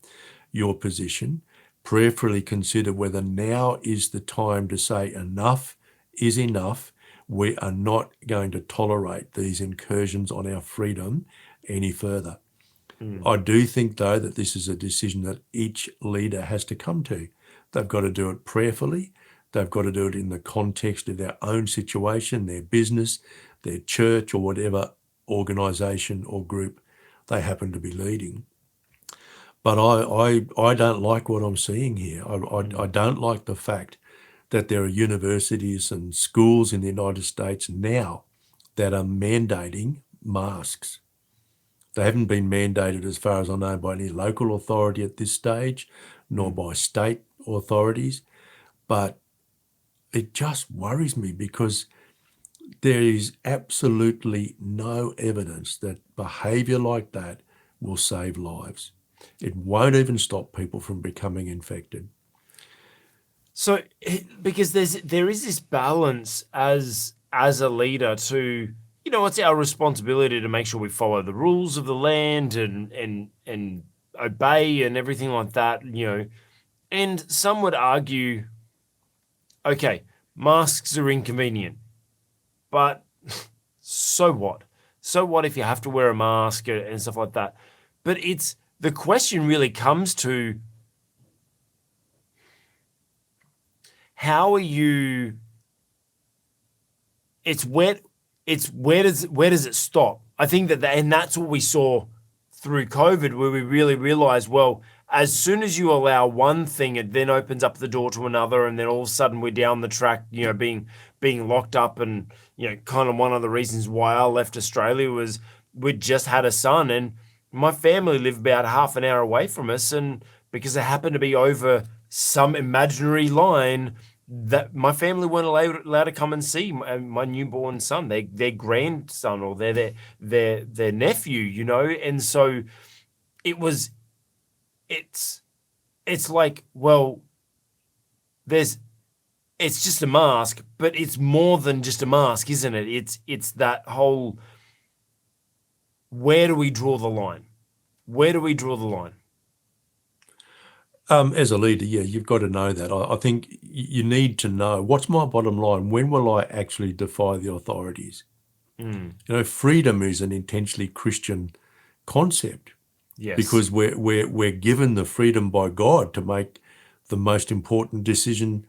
your position, prayerfully consider whether now is the time to say enough is enough. We are not going to tolerate these incursions on our freedom any further. I do think, though, that this is a decision that each leader has to come to. They've got to do it prayerfully. They've got to do it in the context of their own situation, their business, their church, or whatever organisation or group they happen to be leading. But I don't like what I'm seeing here. I don't like the fact that there are universities and schools in the United States now that are mandating masks. They haven't been mandated, as far as I know, by any local authority at this stage, nor by state authorities. But it just worries me because there is absolutely no evidence that behaviour like that will save lives. It won't even stop people from becoming infected. So, because there is this balance as a leader to, it's our responsibility to make sure we follow the rules of the land and obey and everything like that, And some would argue, okay, masks are inconvenient, but so what? So what if you have to wear a mask and stuff like that? But the question really comes to, how are you? Where does it stop? I think and that's what we saw through COVID, where we really realized, well, as soon as you allow one thing, it then opens up the door to another, and then all of a sudden we're down the track, being locked up. And kind of one of the reasons why I left Australia was we'd just had a son, and my family lived about half an hour away from us, and because it happened to be over some imaginary line, that my family weren't allowed to come and see my newborn son, their grandson, or their nephew, and so it's like, well, it's just a mask, but it's more than just a mask, isn't it? It's that whole, where do we draw the line? Where do we draw the line? As a leader, yeah, you've got to know that. I think you need to know, what's my bottom line? When will I actually defy the authorities? Freedom is an intentionally Christian concept. Yes. Because we're given the freedom by God to make the most important decision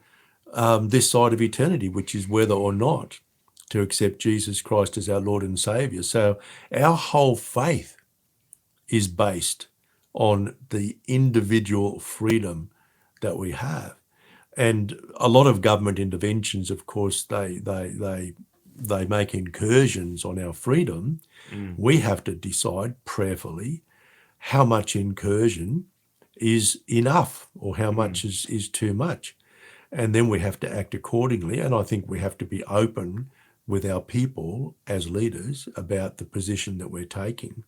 this side of eternity, which is whether or not to accept Jesus Christ as our Lord and Saviour. So our whole faith is based on the individual freedom that we have. And a lot of government interventions, of course, they make incursions on our freedom. We have to decide prayerfully how much incursion is enough or how much is too much. And then we have to act accordingly. And I think we have to be open with our people as leaders about the position that we're taking.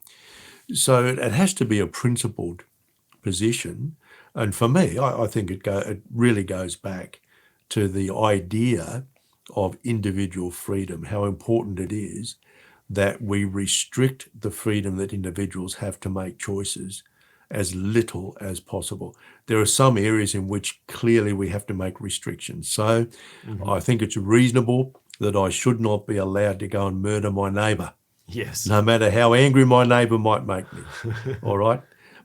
So it has to be a principled position. And for me, I think it really goes back to the idea of individual freedom, how important it is that we restrict the freedom that individuals have to make choices as little as possible. There are some areas in which clearly we have to make restrictions. So I think it's reasonable that I should not be allowed to go and murder my neighbour. Yes. No matter how angry my neighbour might make me. All right.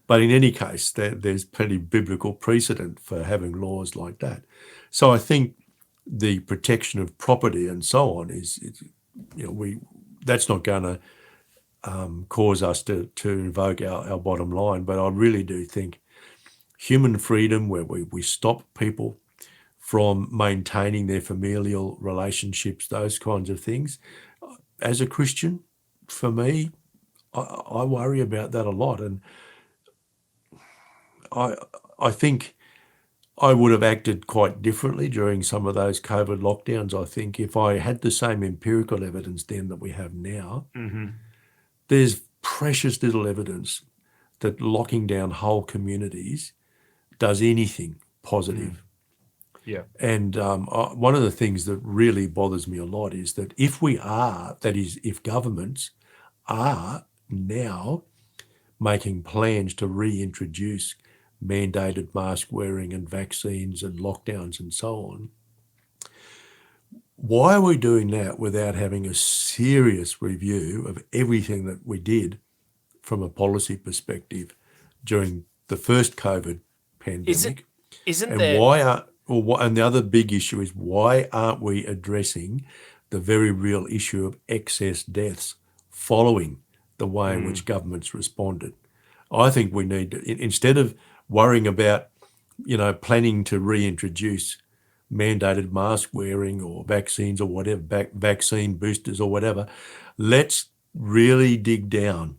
But in any case, there's plenty of biblical precedent for having laws like that. So I think the protection of property and so on is that's not going to cause us to invoke our bottom line. But I really do think human freedom, where we stop people from maintaining their familial relationships, those kinds of things. As a Christian, for me, I worry about that a lot. And I think I would have acted quite differently during some of those COVID lockdowns, I think, if I had the same empirical evidence then that we have now. There's precious little evidence that locking down whole communities does anything positive. Yeah. And one of the things that really bothers me a lot is that if governments are now making plans to reintroduce mandated mask wearing and vaccines and lockdowns and so on, why are we doing that without having a serious review of everything that we did from a policy perspective during the first COVID pandemic? Isn't And there? and the other big issue is, why aren't we addressing the very real issue of excess deaths following the way in which governments responded? I think we need to, instead of worrying about, planning to reintroduce mandated mask wearing or vaccines or whatever, vaccine boosters or whatever, let's really dig down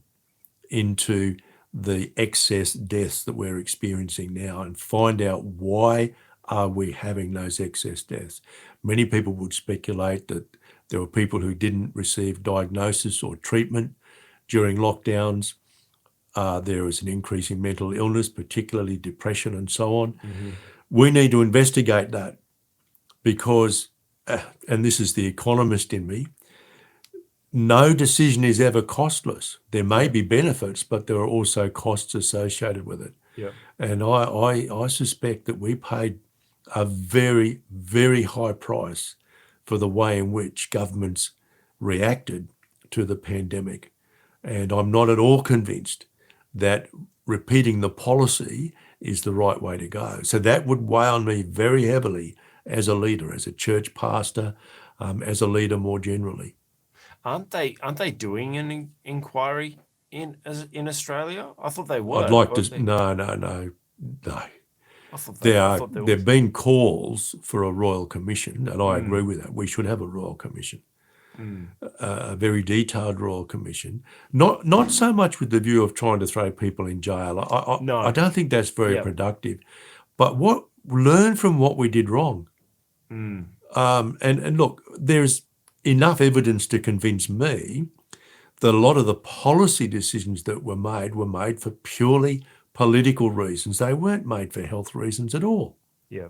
into the excess deaths that we're experiencing now and find out why are we having those excess deaths. Many people would speculate that there were people who didn't receive diagnosis or treatment during lockdowns. There was an increase in mental illness, particularly depression and so on. We need to investigate that because, and this is the economist in me, no decision is ever costless. There may be benefits, but there are also costs associated with it. Yeah. And I suspect that we paid a very, very high price for the way in which governments reacted to the pandemic. And I'm not at all convinced that repeating the policy is the right way to go. So that would weigh on me very heavily as a leader, as a church pastor, as a leader more generally. Aren't they doing an inquiry in Australia? I thought they were. I'd like weren't to. they? No. I thought There was. have been calls for a royal commission, and I agree with that. We should have a royal commission, a very detailed royal commission. Not so much with the view of trying to throw people in jail. No. I don't think that's very Yeah. productive. But learn from what we did wrong. And look, there's enough evidence to convince me that a lot of the policy decisions that were made for purely political reasons. They weren't made for health reasons at all. Yeah.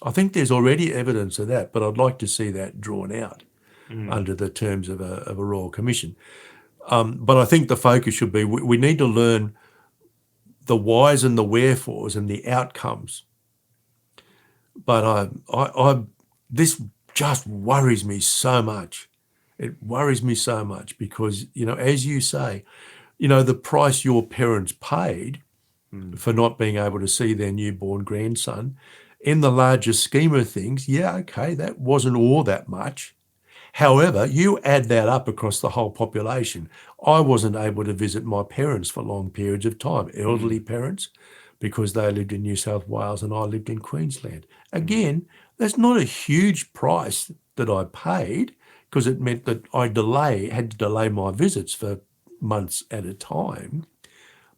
I think there's already evidence of that, but I'd like to see that drawn out under the terms of a royal commission. But I think the focus should be we need to learn the whys and the wherefores and the outcomes. But this just worries me so much. It worries me so much because, as you say, the price your parents paid for not being able to see their newborn grandson, in the larger scheme of things, yeah, okay, that wasn't all that much. However, you add that up across the whole population. I wasn't able to visit my parents for long periods of time, elderly parents, because they lived in New South Wales and I lived in Queensland. Again, that's not a huge price that I paid because it meant that I had to delay my visits for months at a time.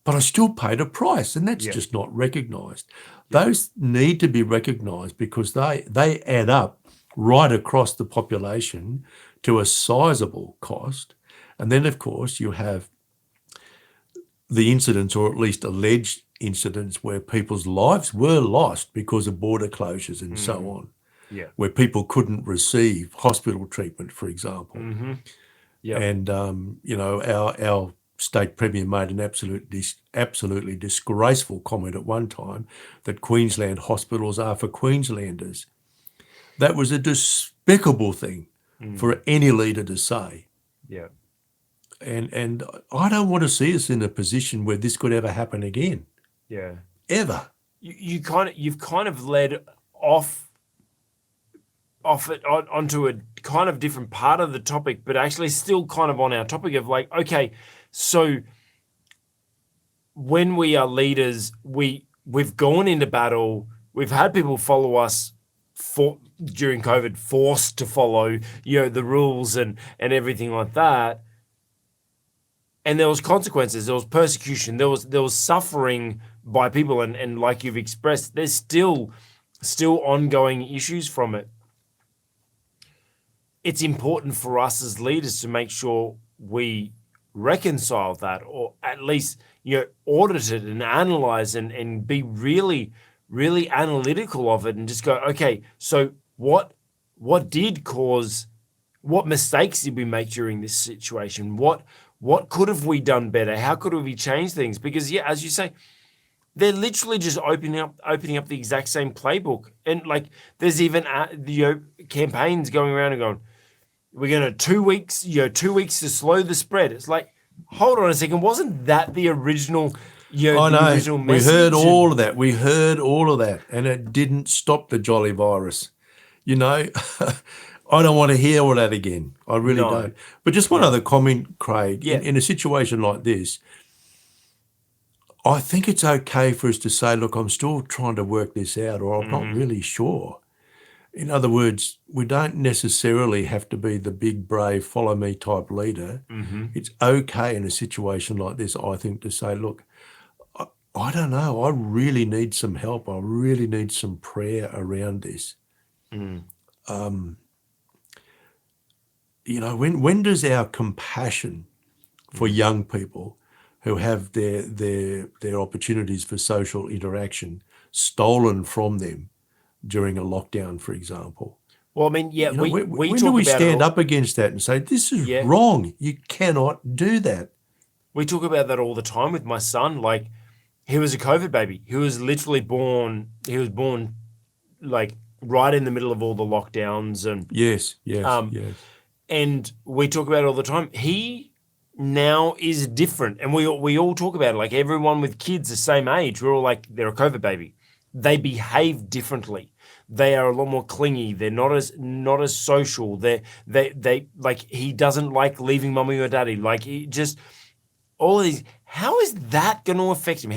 But I still paid a price, and that's just not recognised. Those need to be recognised because they add up right across the population to a sizable cost. And then, of course, you have the incidents, or at least alleged incidents, where people's lives were lost because of border closures and so on, where people couldn't receive hospital treatment, for example. And, our state premier made an absolutely disgraceful comment at one time that Queensland hospitals are for Queenslanders. That was a despicable thing for any leader to say. Yeah. And I don't want to see us in a position where this could ever happen again. Yeah. Ever. You've kind of led off off it onto a kind of different part of the topic, but actually still kind of on our topic of like, okay, so when we are leaders, we've gone into battle, we've had people follow us during COVID, forced to follow, the rules and everything like that. And there was consequences, there was persecution, there was suffering by people, and like you've expressed, there's still ongoing issues from it. It's important for us as leaders to make sure we reconcile that, or at least audit it and analyze and be really, really analytical of it, and just go, okay, so what mistakes did we make during this situation? What could have we done better? How could we change things? Because as you say, they're literally just opening up the exact same playbook, and like there's even campaigns going around and going, we're going to 2 weeks, 2 weeks to slow the spread. It's like, hold on a second, wasn't that the original? I know. Original We message? heard all of that. We heard all of that, and it didn't stop the jolly virus. I don't want to hear all that again. I really No. don't. But just one other comment, Craig. Yeah. In a situation like this, I think it's okay for us to say, look, I'm still trying to work this out, or I'm not really sure. In other words, we don't necessarily have to be the big, brave, follow me type leader. It's okay in a situation like this, I think, to say, look, I don't know. I really need some help. I really need some prayer around this. When does our compassion for young people who have their opportunities for social interaction stolen from them during a lockdown, for example? Well, I mean, when talk do we about stand it up against that and say, this is Yeah. wrong? You cannot do that. We talk about that all the time with my son. Like, he was a COVID baby. He was literally born. He was born like right in the middle of all the lockdowns, and Yes. and we talk about it all the time. He now is different, and we all talk about it. Like, everyone with kids the same age, we're all like, they're a COVID baby. They behave differently. They are a lot more clingy. They're not as social. They like, he doesn't like leaving mummy or daddy. Like, he just, all of these. How is that going to affect him?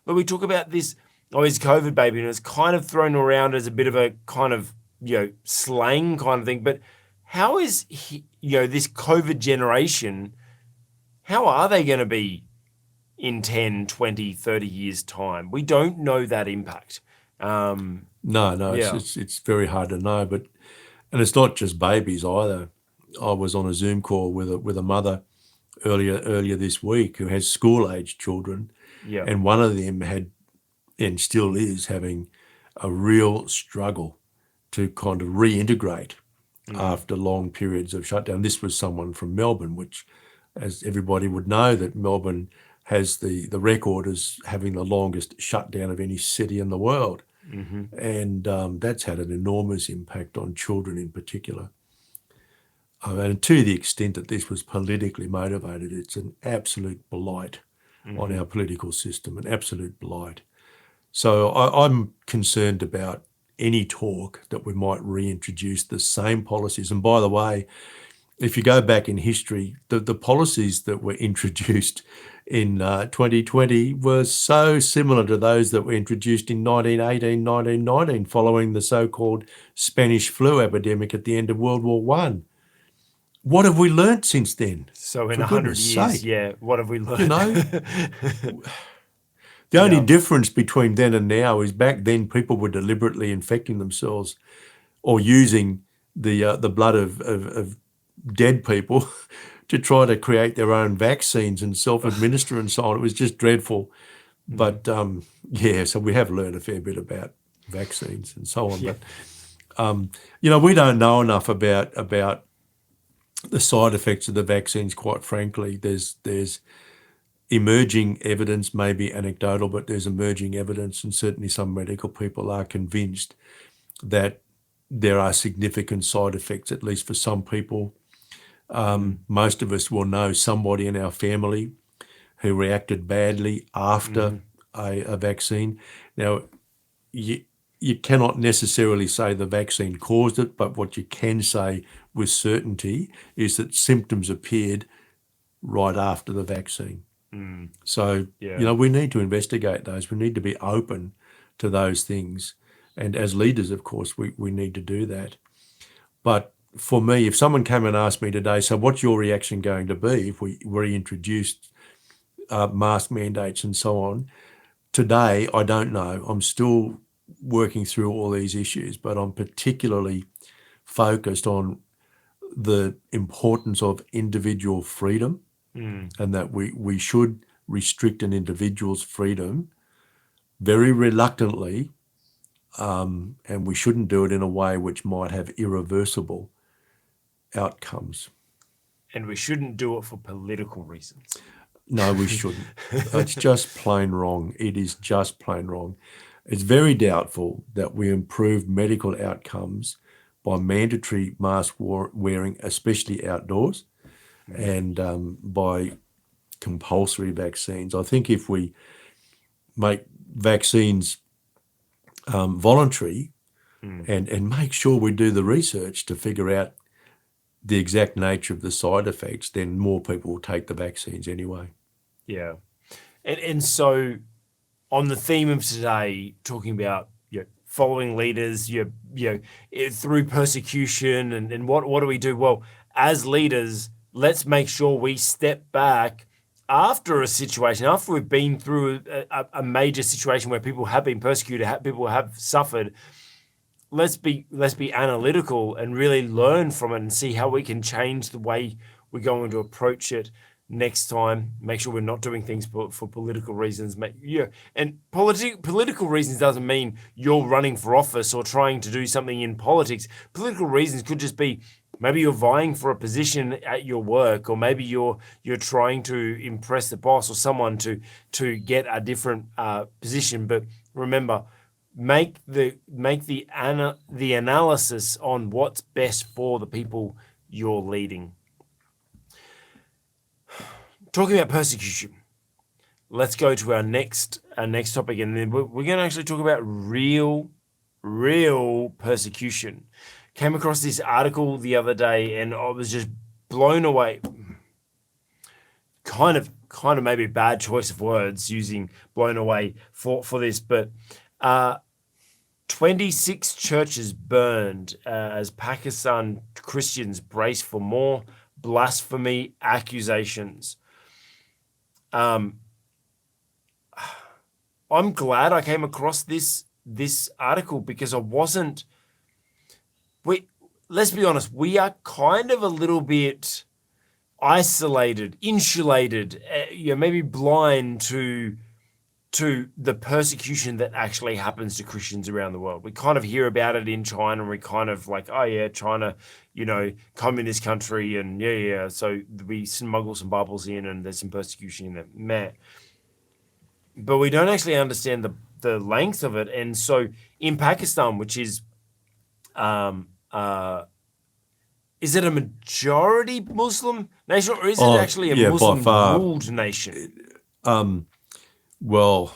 But we talk about this, he's COVID baby, and it's kind of thrown around as a bit of a kind of, slang kind of thing. But how is he, this COVID generation, how are they going to be in 10, 20, 30 years' time? We don't know that impact. No, Yeah. it's very hard to know. And it's not just babies either. I was on a Zoom call with a mother earlier this week who has school-aged children, Yeah. and one of them had, and still is, having a real struggle to kind of reintegrate after long periods of shutdown. This was someone from Melbourne, which, as everybody would know, that Melbourne has the record as having the longest shutdown of any city in the world. And that's had an enormous impact on children in particular. And to the extent that this was politically motivated, it's an absolute blight on our political system, an absolute blight. So I'm concerned about any talk that we might reintroduce the same policies. And by the way, if you go back in history, the policies that were introduced in 2020 were so similar to those that were introduced in 1918, 1919, following the so-called Spanish flu epidemic at the end of World War I. What have we learnt since then? So in For 100 goodness years, sake. what have we learned? The only difference between then and now is back then people were deliberately infecting themselves or using the blood of dead people to try to create their own vaccines and self-administer and so on. It was just dreadful. But so we have learned a fair bit about vaccines and so on. Yeah. But we don't know enough about the side effects of the vaccines, quite frankly. There's emerging evidence, maybe anecdotal, but there's emerging evidence, and certainly some medical people are convinced that there are significant side effects, at least for some people. Most of us will know somebody in our family who reacted badly after a vaccine. Now, you cannot necessarily say the vaccine caused it, but what you can say with certainty is that symptoms appeared right after the vaccine. So, Yeah. we need to investigate those. We need to be open to those things. And as leaders, of course, we need to do that. But for me, if someone came and asked me today, so what's your reaction going to be if we reintroduced mask mandates and so on? Today, I don't know. I'm still working through all these issues, but I'm particularly focused on the importance of individual freedom and that we should restrict an individual's freedom very reluctantly, and we shouldn't do it in a way which might have irreversible outcomes. And we shouldn't do it for political reasons. No, we shouldn't. It's just plain wrong. It is just plain wrong. It's very doubtful that we improve medical outcomes by mandatory mask wearing, especially outdoors, and by compulsory vaccines. I think if we make vaccines voluntary and make sure we do the research to figure out the exact nature of the side effects, then more people will take the vaccines anyway. Yeah. And so on the theme of today, talking about following leaders, through persecution and what do we do? Well, as leaders, let's make sure we step back after a situation, after we've been through a major situation where people have been persecuted, people have suffered. Let's be analytical and really learn from it and see how we can change the way we're going to approach it next time. Make sure we're not doing things for political reasons. And political reasons doesn't mean you're running for office or trying to do something in politics. Political reasons could just be maybe you're vying for a position at your work, or maybe you're trying to impress the boss or someone to get a different position. But remember, make the analysis on what's best for the people you're leading. Talking about persecution, let's go to our next topic, and then we're going to actually talk about real persecution. Came across this article the other day, and I was just blown away. Kind of maybe a bad choice of words using blown away for this, but 26 churches burned as Pakistan Christians brace for more blasphemy accusations. I'm glad I came across this article because I wasn't. Let's be honest, we are kind of a little bit isolated, insulated, maybe blind to the persecution that actually happens to Christians around the world. We kind of hear about it in China, and we kind of like, oh yeah, China, communist country, and so we smuggle some Bibles in, and there's some persecution in that, meh. But we don't actually understand the length of it. And so in Pakistan, which is, is it a majority Muslim nation, or is it actually a Muslim-ruled nation? Well,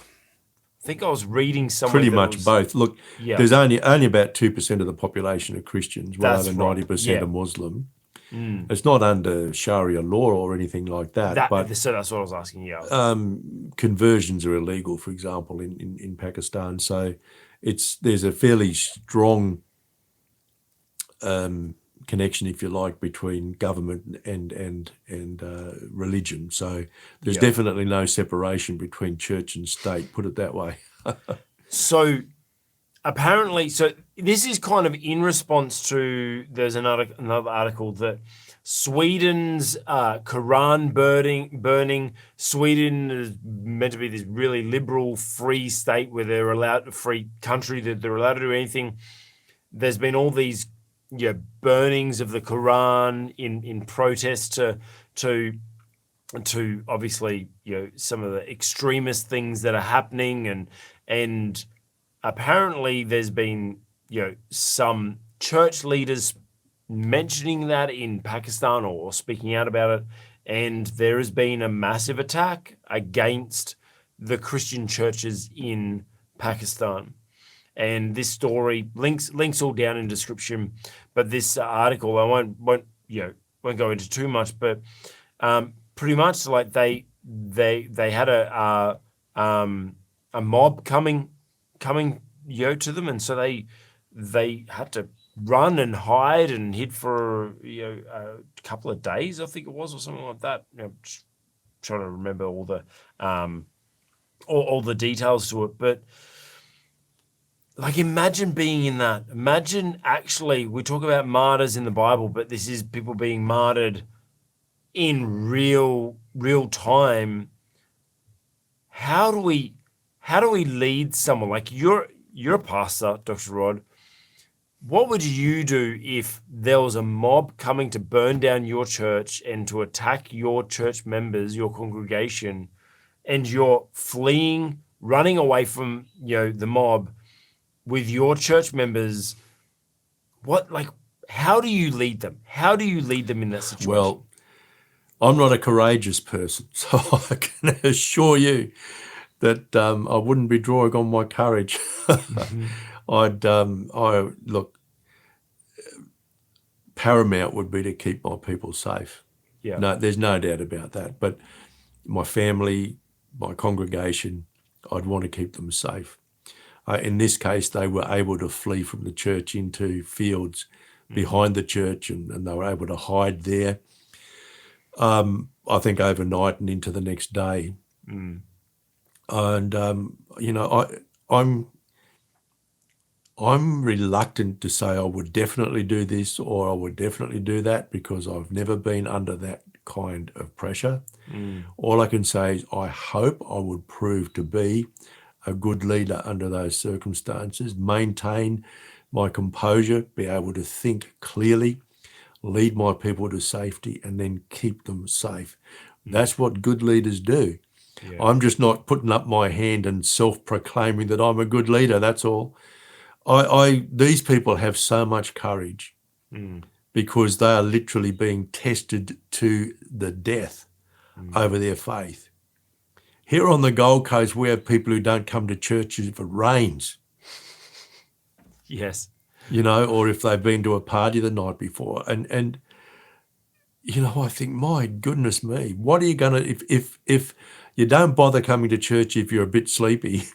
I think I was reading somewhere. Pretty much both. Look, there's only about 2% of the population are Christians, well over 90% are Muslim. It's not under Sharia law or anything like that. But so that's what I was asking. Yeah. Conversions are illegal, for example, in Pakistan. So there's a fairly strong connection, if you like, between government and religion. So there's definitely no separation between church and state, put it that way. So apparently, this is kind of in response to, there's another article that Sweden's Quran burning. Sweden is meant to be this really liberal, free state where they're allowed, free country that they're allowed to do anything. There's been all these burnings of the Quran in protest to obviously some of the extremist things that are happening, and apparently there's been some church leaders mentioning that in Pakistan or speaking out about it, and there has been a massive attack against the Christian churches in Pakistan. And this story links all down in description. But this article, I won't go into too much, but pretty much like they had a mob coming to them, and so they had to run and hide and hid for a couple of days, I think it was, or something like that. Just trying to remember all the details to it, but like imagine being in that. Imagine actually, we talk about martyrs in the Bible, but this is people being martyred in real time. How do we lead someone? Like you're a pastor, Dr. Rod. What would you do if there was a mob coming to burn down your church and to attack your church members, your congregation, and you're fleeing, running away from the mob with your church members? How do you lead them? How do you lead them in that situation? Well, I'm not a courageous person, so I can assure you that I wouldn't be drawing on my courage. Look, paramount would be to keep my people safe. Yeah. No, there's no doubt about that. But my family, my congregation, I'd want to keep them safe. In this case, they were able to flee from the church into fields behind the church, and they were able to hide there. I think overnight and into the next day. And I'm reluctant to say I would definitely do this or I would definitely do that, because I've never been under that kind of pressure. All I can say is I hope I would prove to be a good leader under those circumstances, maintain my composure, be able to think clearly, lead my people to safety, and then keep them safe. That's what good leaders do. Yeah. I'm just not putting up my hand and self-proclaiming that I'm a good leader, that's all. These people have so much courage because they are literally being tested to the death over their faith. Here on the Gold Coast, we have people who don't come to church if it rains. Yes. Or if they've been to a party the night before. And I think, my goodness me, what are you going to, if you don't bother coming to church if you're a bit sleepy,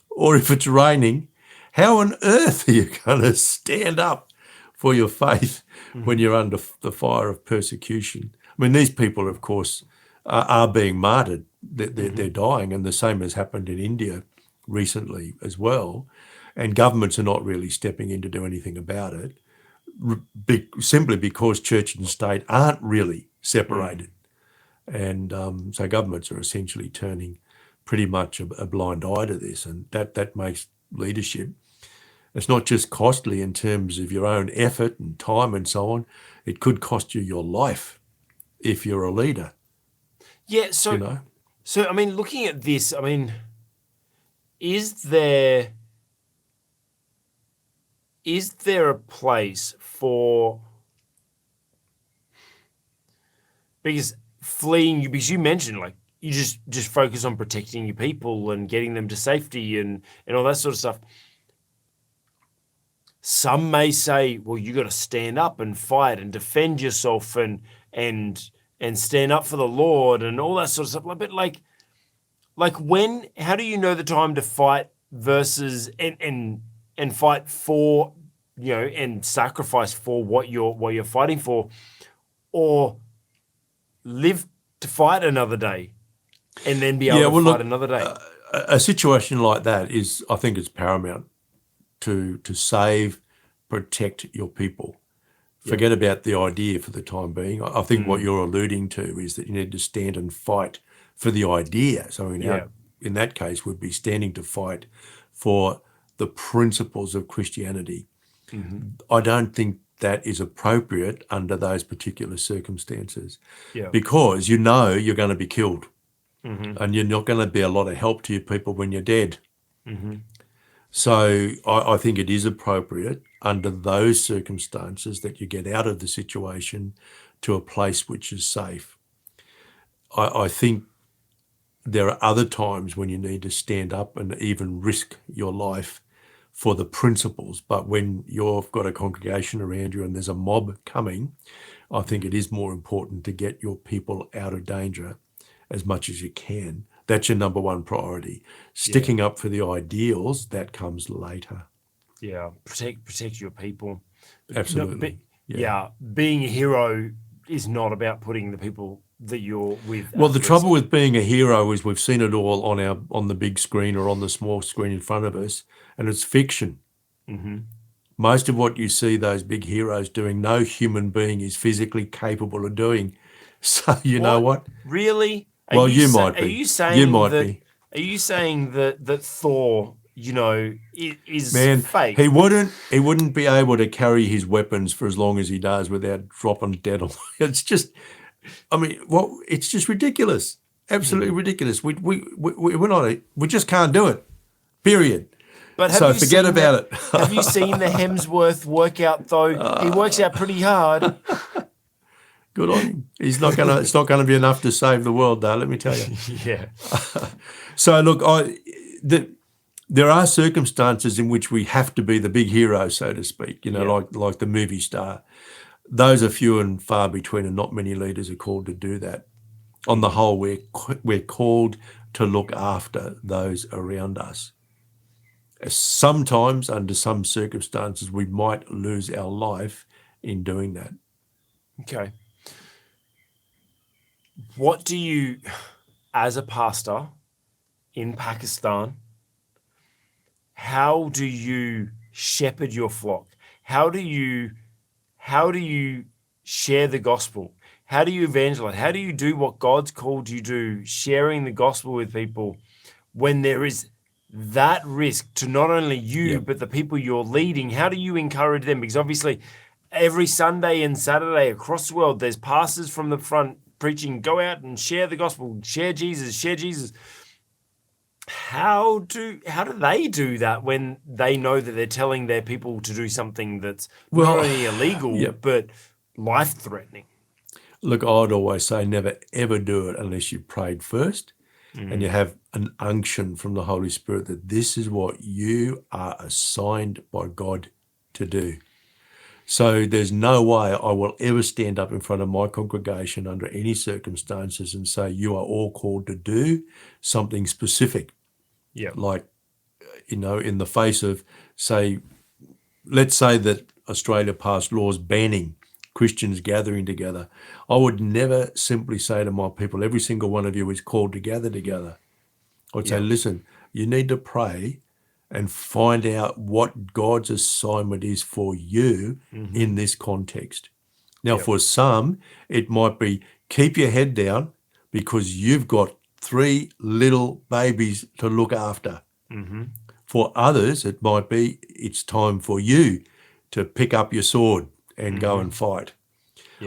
or if it's raining, how on earth are you going to stand up for your faith when you're under the fire of persecution? I mean, these people, of course, are being martyred. They're dying, and the same has happened in India recently as well. And governments are not really stepping in to do anything about it, simply because church and state aren't really separated. And so governments are essentially turning pretty much a blind eye to this, and that makes leadership, it's not just costly in terms of your own effort and time and so on, it could cost you your life if you're a leader. Yeah, so I mean, looking at this, I mean, is there a place for, because you mentioned, like, you just focus on protecting your people and getting them to safety and all that sort of stuff. Some may say, well, you got to stand up and fight and defend yourself and stand up for the Lord and all that sort of stuff. But like how do you know the time to fight versus and fight for, and sacrifice for what you're fighting for, or live to fight another day and then be able to fight another day? A situation like that is, I think it's paramount to save, protect your people. Forget about the idea for the time being. I think what you're alluding to is that you need to stand and fight for the idea. So in that case, would be standing to fight for the principles of Christianity. I don't think that is appropriate under those particular circumstances, because you're going to be killed, and you're not going to be a lot of help to your people when you're dead. So I think it is appropriate under those circumstances that you get out of the situation to a place which is safe. I think there are other times when you need to stand up and even risk your life for the principles. But when you've got a congregation around you and there's a mob coming, I think it is more important to get your people out of danger as much as you can. That's your number one priority. Sticking up for the ideals, that comes later. Yeah, protect your people. Absolutely. Being a hero is not about putting the people that you're with. Well, the trouble with being a hero is we've seen it all on the big screen or on the small screen in front of us, and it's fiction. Mm-hmm. Most of what you see those big heroes doing, no human being is physically capable of doing. So you know what? Really? Well, you might be. Are you saying You might that? be. Are you saying that Thor, is Man, fake? he wouldn't be able to carry his weapons for as long as he does without dropping dead on. It's just, I mean, it's just ridiculous. Absolutely ridiculous. We're not. We just can't do it. Period. But So forget about it. Have you seen the Hemsworth workout though? He works out pretty hard. Good on him. It's not gonna be enough to save the world, though. Let me tell you. Yeah. So look, there are circumstances in which we have to be the big hero, so to speak. Like the movie star. Those are few and far between, and not many leaders are called to do that. On the whole, we're called to look after those around us. Sometimes, under some circumstances, we might lose our life in doing that. Okay. What do you, as a pastor in Pakistan, how do you shepherd your flock? How do you share the gospel? How do you evangelize? How do you do what God's called you to do, sharing the gospel with people when there is that risk to not only you, but the people you're leading? How do you encourage them? Because obviously every Sunday and Saturday across the world, there's pastors from the front preaching, go out and share the gospel, share Jesus. How do they do that when they know that they're telling their people to do something that's not only illegal, but life-threatening? Look, I'd always say never, ever do it unless you prayed first and you have an unction from the Holy Spirit that this is what you are assigned by God to do. So there's no way I will ever stand up in front of my congregation under any circumstances and say, you are all called to do something specific. Yeah. Like, in the face of, let's say that Australia passed laws banning Christians gathering together. I would never simply say to my people, every single one of you is called to gather together. I'd say, listen, you need to pray and find out what God's assignment is for you in this context. Now, for some, it might be keep your head down because you've got 3 little babies to look after. For others, it might be it's time for you to pick up your sword and go and fight.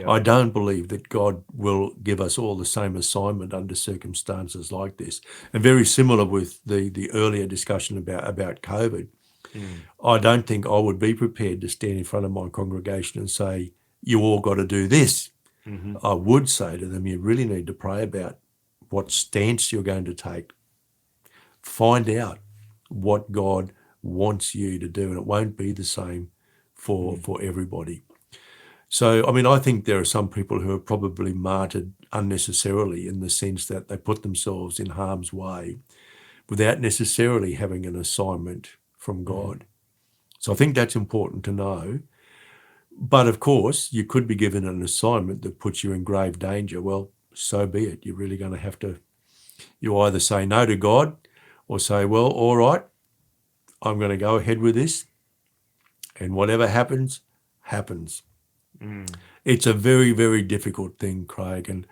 I don't believe that God will give us all the same assignment under circumstances like this. And very similar with the earlier discussion about COVID. I don't think I would be prepared to stand in front of my congregation and say, you all got to do this. I would say to them, you really need to pray about what stance you're going to take. Find out what God wants you to do, and it won't be the same for everybody. So, I mean, I think there are some people who are probably martyred unnecessarily in the sense that they put themselves in harm's way without necessarily having an assignment from God. So I think that's important to know. But of course, you could be given an assignment that puts you in grave danger. Well, so be it. You're really going to have to, you either say no to God or say, well, all right, I'm going to go ahead with this. And whatever happens, happens. It's a very, very difficult thing, Craig. And,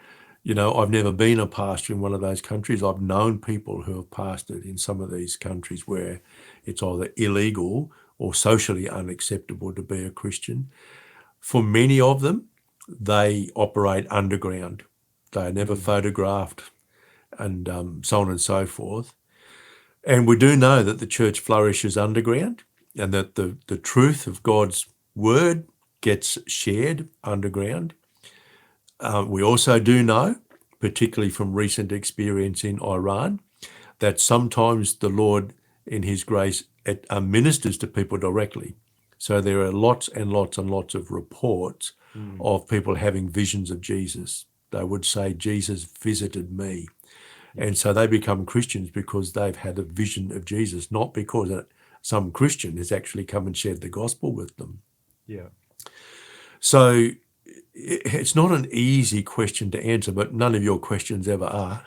I've never been a pastor in one of those countries. I've known people who have pastored in some of these countries where it's either illegal or socially unacceptable to be a Christian. For many of them, they operate underground. They are never photographed and so on and so forth. And we do know that the church flourishes underground and that the truth of God's word gets shared underground. We also do know, particularly from recent experience in Iran, that sometimes the Lord in his grace, ministers to people directly. So there are lots and lots and lots of reports of people having visions of Jesus. They would say, Jesus visited me. And so they become Christians because they've had a vision of Jesus, not because some Christian has actually come and shared the gospel with them. Yeah. So it's not an easy question to answer, but none of your questions ever are.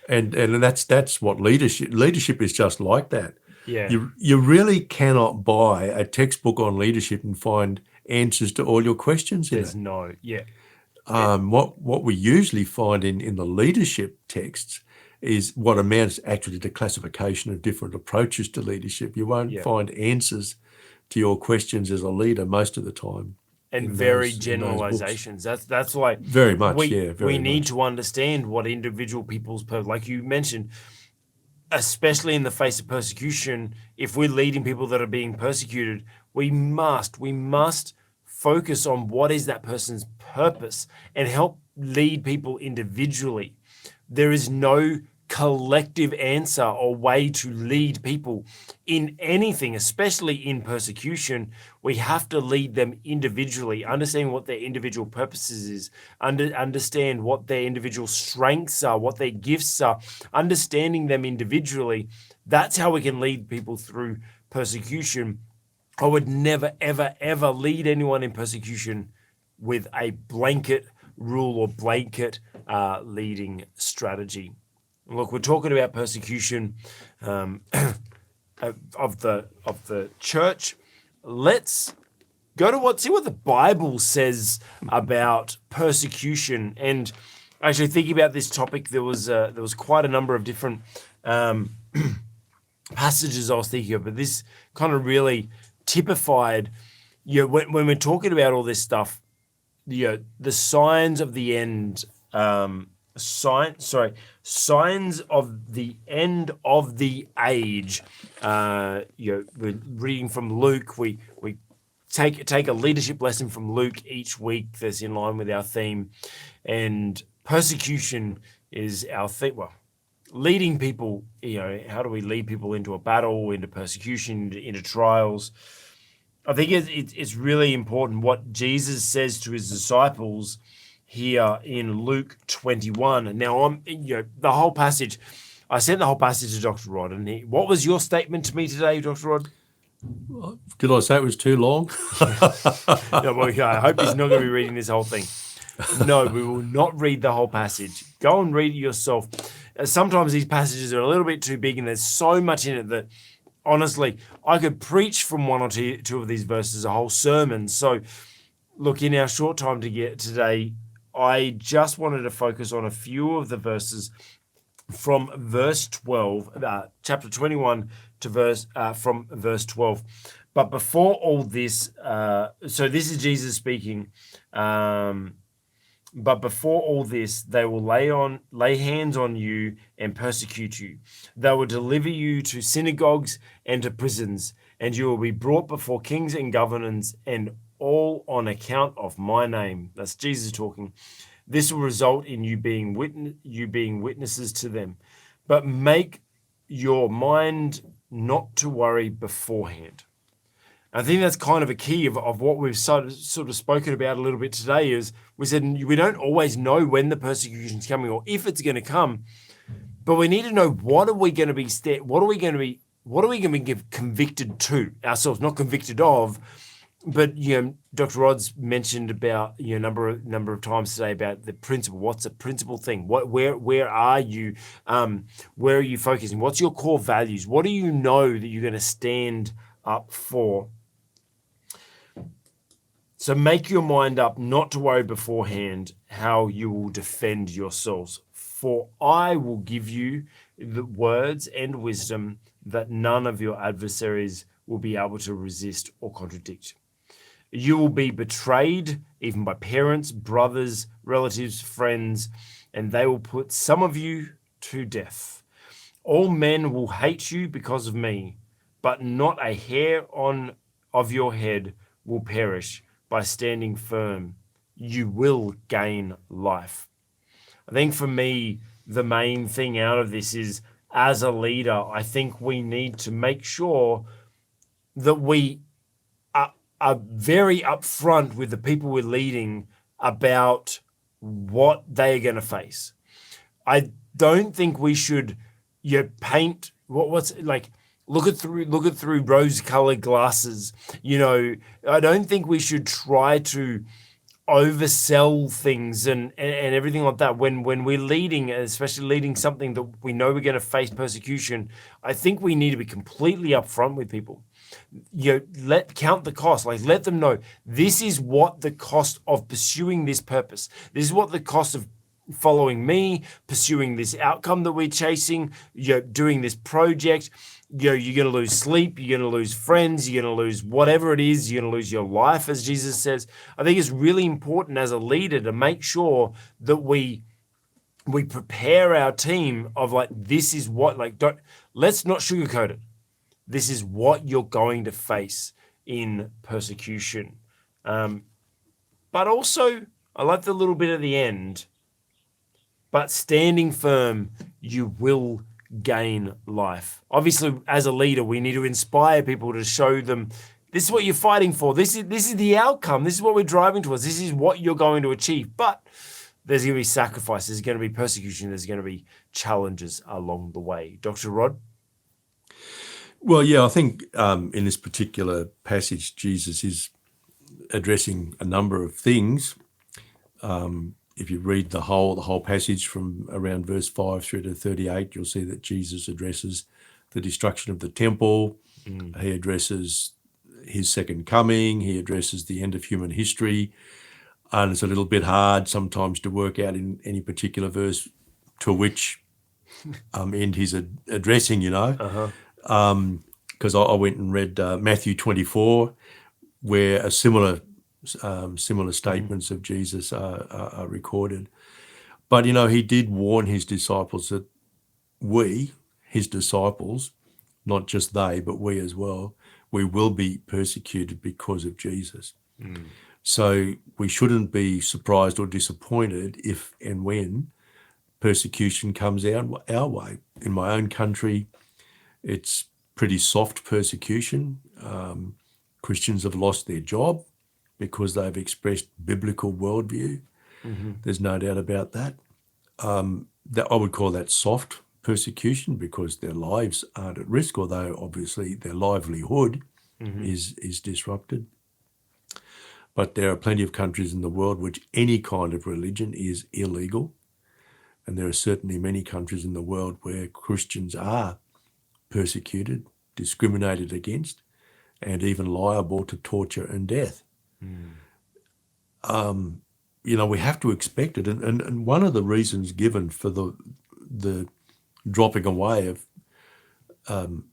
and that's what leadership is, just like that. Yeah. You really cannot buy a textbook on leadership and find answers to all your questions in it. There's no, yeah. What we usually find in the leadership texts is what amounts actually to classification of different approaches to leadership. You won't find answers to your questions as a leader most of the time. And in very those generalizations. That's like Very much, we need to understand what individual people's like you mentioned, especially in the face of persecution. If we're leading people that are being persecuted, we must focus on what is that person's purpose and help lead people individually. There is no collective answer or way to lead people in anything, especially in persecution. We have to lead them individually, understanding what their individual purposes is, understand what their individual strengths are, what their gifts are, understanding them individually. That's how we can lead people through persecution. I would never, ever, ever lead anyone in persecution with a blanket rule or blanket leading strategy. Look, we're talking about persecution of the church. Let's go to see what the Bible says about persecution. And actually, thinking about this topic, there was quite a number of different passages I was thinking of, but this kind of really typified, when we're talking about all this stuff, the signs of the end. Signs of the end of the age. We're reading from Luke. We take a leadership lesson from Luke each week that's in line with our theme, and persecution is our theme. Well, leading people. How do we lead people into a battle, into persecution, into trials? I think it's really important what Jesus says to his disciples here in Luke 21. Now, the whole passage, I sent the whole passage to Dr. Rod, and what was your statement to me today, Dr. Rod? Did I say it was too long? No, well, I hope he's not going to be reading this whole thing. No, we will not read the whole passage. Go and read it yourself. Sometimes these passages are a little bit too big, and there's so much in it that, honestly, I could preach from one or two of these verses a whole sermon. So, look, in our short time to get today, I just wanted to focus on a few of the verses from verse 12, chapter 21 to from verse 12. But before all this, so this is Jesus speaking. But before all this, they will lay hands on you and persecute you. They will deliver you to synagogues and to prisons, and you will be brought before kings and governors, and all on account of my name. That's Jesus talking. This will result in you being witnesses to them. But make your mind not to worry beforehand. I think that's kind of a key of what we've sort of spoken about a little bit today. Is we said we don't always know when the persecution is coming or if it's going to come, but we need to know what are we going to be convicted to ourselves, not convicted of. But Dr. Rod's mentioned about number of times today about the principle. What's a principal thing? Where are you? Where are you focusing? What's your core values? What do you know that you're going to stand up for? So make your mind up not to worry beforehand how you will defend yourselves. For I will give you the words and wisdom that none of your adversaries will be able to resist or contradict. You will be betrayed even by parents, brothers, relatives, friends, and they will put some of you to death. All men will hate you because of me, but not a hair of your head will perish. By standing firm, you will gain life. I think for me, the main thing out of this is as a leader, I think we need to make sure that we are very upfront with the people we're leading about what they're going to face. I don't think we should paint what's like look it through rose-colored glasses. I don't think we should try to oversell things and everything like that when we're leading, especially leading something that we know we're going to face persecution. I think we need to be completely upfront with people. Count the cost. Like, let them know this is what the cost of pursuing this purpose. This is what the cost of following me, pursuing this outcome that we're chasing, doing this project. You're going to lose sleep, you're going to lose friends, you're going to lose whatever it is, you're going to lose your life, as Jesus says. I think it's really important as a leader to make sure that we prepare our team of like, this is what, like, let's not sugarcoat it. This is what you're going to face in persecution. But also, I like the little bit at the end, but standing firm, you will gain life. Obviously, as a leader, we need to inspire people to show them this is what you're fighting for. This is the outcome. This is what we're driving towards. This is what you're going to achieve. But there's going to be sacrifice. There's going to be persecution. There's going to be challenges along the way. Dr. Rod? Well, yeah, I think in this particular passage, Jesus is addressing a number of things. If you read the whole passage from around verse 5 through to 38, you'll see that Jesus addresses the destruction of the temple. He addresses his second coming. He addresses the end of human history. And it's a little bit hard sometimes to work out in any particular verse to which end he's addressing, because I went and read Matthew 24, where a similar statements of Jesus are recorded. But, he did warn his disciples that we, his disciples, not just they, but we as well, we will be persecuted because of Jesus. So we shouldn't be surprised or disappointed if and when persecution comes our way. In my own country, it's pretty soft persecution. Christians have lost their job because they've expressed biblical worldview. There's no doubt about that. That I would call that soft persecution because their lives aren't at risk, although obviously their livelihood is disrupted. But there are plenty of countries in the world which any kind of religion is illegal. And there are certainly many countries in the world where Christians are persecuted, discriminated against, and even liable to torture and death. We have to expect it. And one of the reasons given for the dropping away of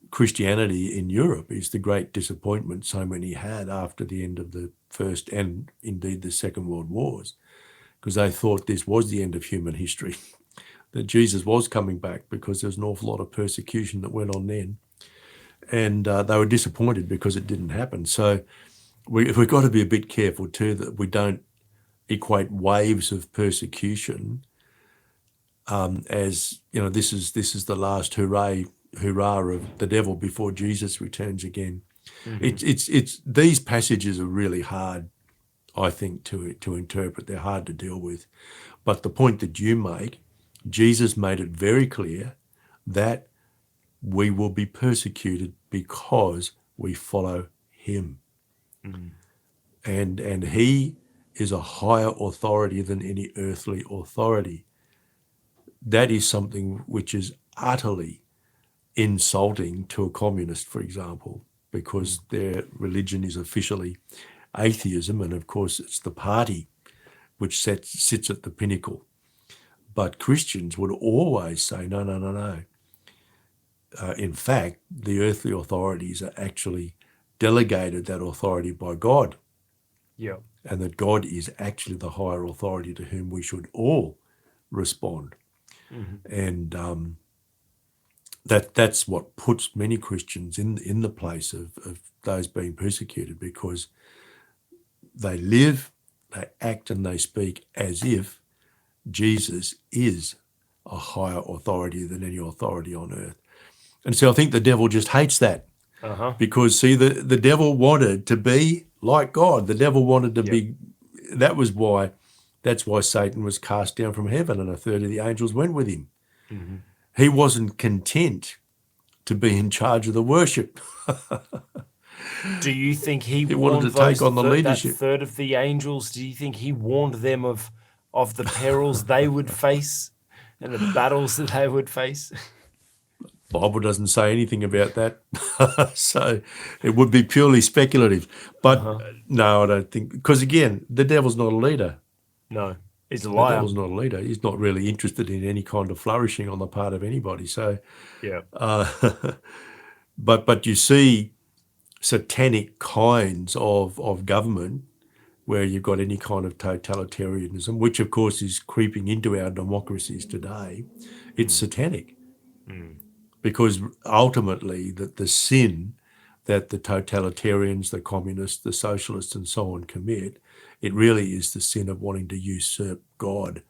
Christianity in Europe is the great disappointment so many had after the end of the First and indeed the Second World Wars, because they thought this was the end of human history, that Jesus was coming back because there was an awful lot of persecution that went on then. And they were disappointed because it didn't happen. So we've got to be a bit careful too that we don't equate waves of persecution as, this is the last hurrah of the devil before Jesus returns again. It's these passages are really hard, I think, to interpret. They're hard to deal with. But the point that you make, Jesus made it very clear that we will be persecuted because we follow him. And he is a higher authority than any earthly authority. That is something which is utterly insulting to a communist, for example, because their religion is officially atheism, and of course it's the party which sits at the pinnacle. But Christians would always say, no. In fact, the earthly authorities are actually delegated that authority by God. Yeah. And that God is actually the higher authority to whom we should all respond. And that's what puts many Christians in the place of those being persecuted, because they live, they act and they speak as if Jesus is a higher authority than any authority on earth. And so I think the devil just hates that Uh-huh. because, see, the devil wanted to be like God. The devil wanted to Yep. be, that's why Satan was cast down from heaven and a third of the angels went with him. Mm-hmm. He wasn't content to be in charge of the worship. Do you think he He wanted warned to take on the that leadership. third of the angels? Do you think he warned them of the perils they would face and the battles that they would face? Bible doesn't say anything about that. So it would be purely speculative. But no, I don't think, because again, the devil's not a leader. No, he's a The liar. devil's not a leader. He's not really interested in any kind of flourishing on the part of anybody. So, Yeah. but you see satanic kinds of government where you've got any kind of totalitarianism, which of course is creeping into our democracies today. It's satanic. Because ultimately the sin that the totalitarians, the communists, the socialists and so on commit, it really is the sin of wanting to usurp God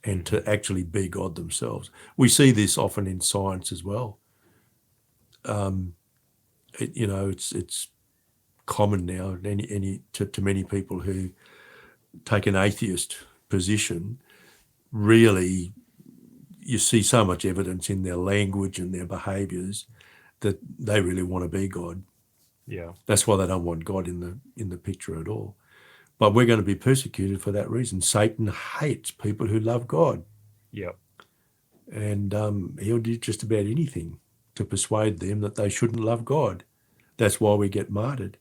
and to actually be God themselves. We see this often in science as well. It's common now to many people who take an atheist position. Really, you see so much evidence in their language and their behaviours that they really want to be God. Yeah. That's why they don't want God in the picture at all. But we're going to be persecuted for that reason. Satan hates people who love God, Yeah. and he'll do just about anything to persuade them that they shouldn't love God. That's why we get martyred.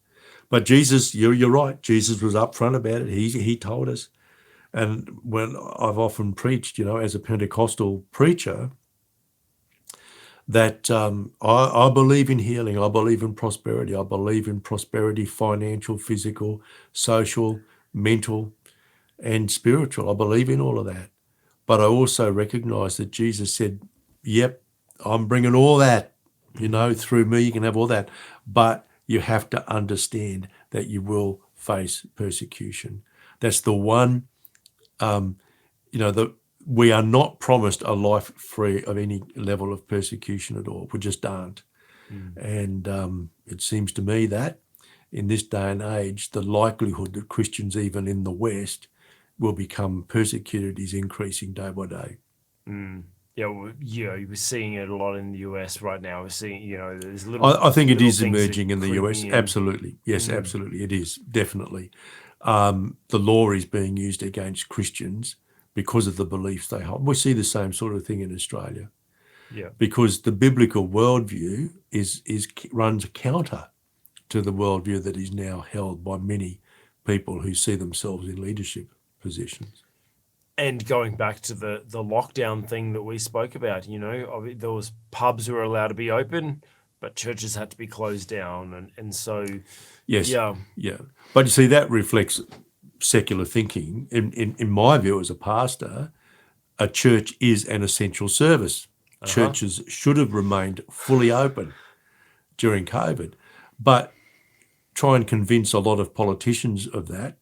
But Jesus, you're right. Jesus was upfront about it. He told us. And when I've often preached, as a Pentecostal preacher, that I believe in healing, I believe in prosperity, financial, physical, social, mental, and spiritual. I believe in all of that. But I also recognize that Jesus said, yep, I'm bringing all that, through me, you can have all that. But you have to understand that you will face persecution. That's the one, we are not promised a life free of any level of persecution at all. We just aren't. And it seems to me that in this day and age, the likelihood that Christians, even in the West, will become persecuted is increasing day by day. Yeah, we're seeing it a lot in the US right now. We're seeing, there's I think it little is things that emerging in the creep US. me in. Absolutely. Yes, absolutely. It is, definitely. The law is being used against Christians because of the beliefs they hold. We see the same sort of thing in Australia. Yeah. Because the biblical worldview runs counter to the worldview that is now held by many people who see themselves in leadership positions. And going back to the lockdown thing that we spoke about, there was pubs who were allowed to be open, but churches had to be closed down. And so, Yes. yeah. But you see, that reflects secular thinking. In my view as a pastor, a church is an essential service. Churches should have remained fully open during COVID. But try and convince a lot of politicians of that,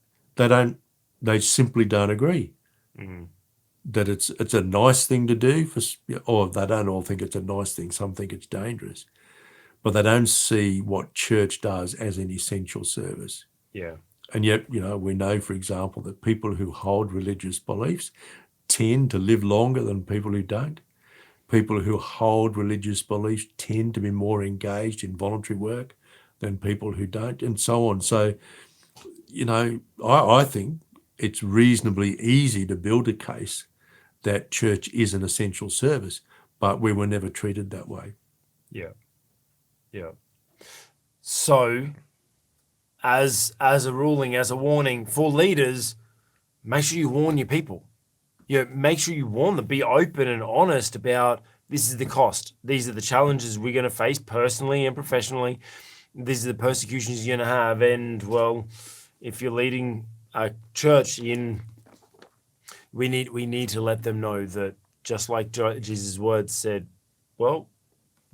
they simply don't agree. That it's a nice thing to do, or they don't all think it's a nice thing, some think it's dangerous. But they don't see what church does as an essential service. Yeah. And yet, we know, for example, that people who hold religious beliefs tend to live longer than people who don't. People who hold religious beliefs tend to be more engaged in voluntary work than people who don't, and so on. So, I think it's reasonably easy to build a case that church is an essential service, but we were never treated that way. Yeah. Yeah. So, as a ruling, as a warning for leaders, make sure you warn your people. Make sure you warn them. Be open and honest about this is the cost. These are the challenges we're going to face personally and professionally. These are the persecutions you're going to have. And, well, if you're leading a church we need to let them know that, just like Jesus' words said, well,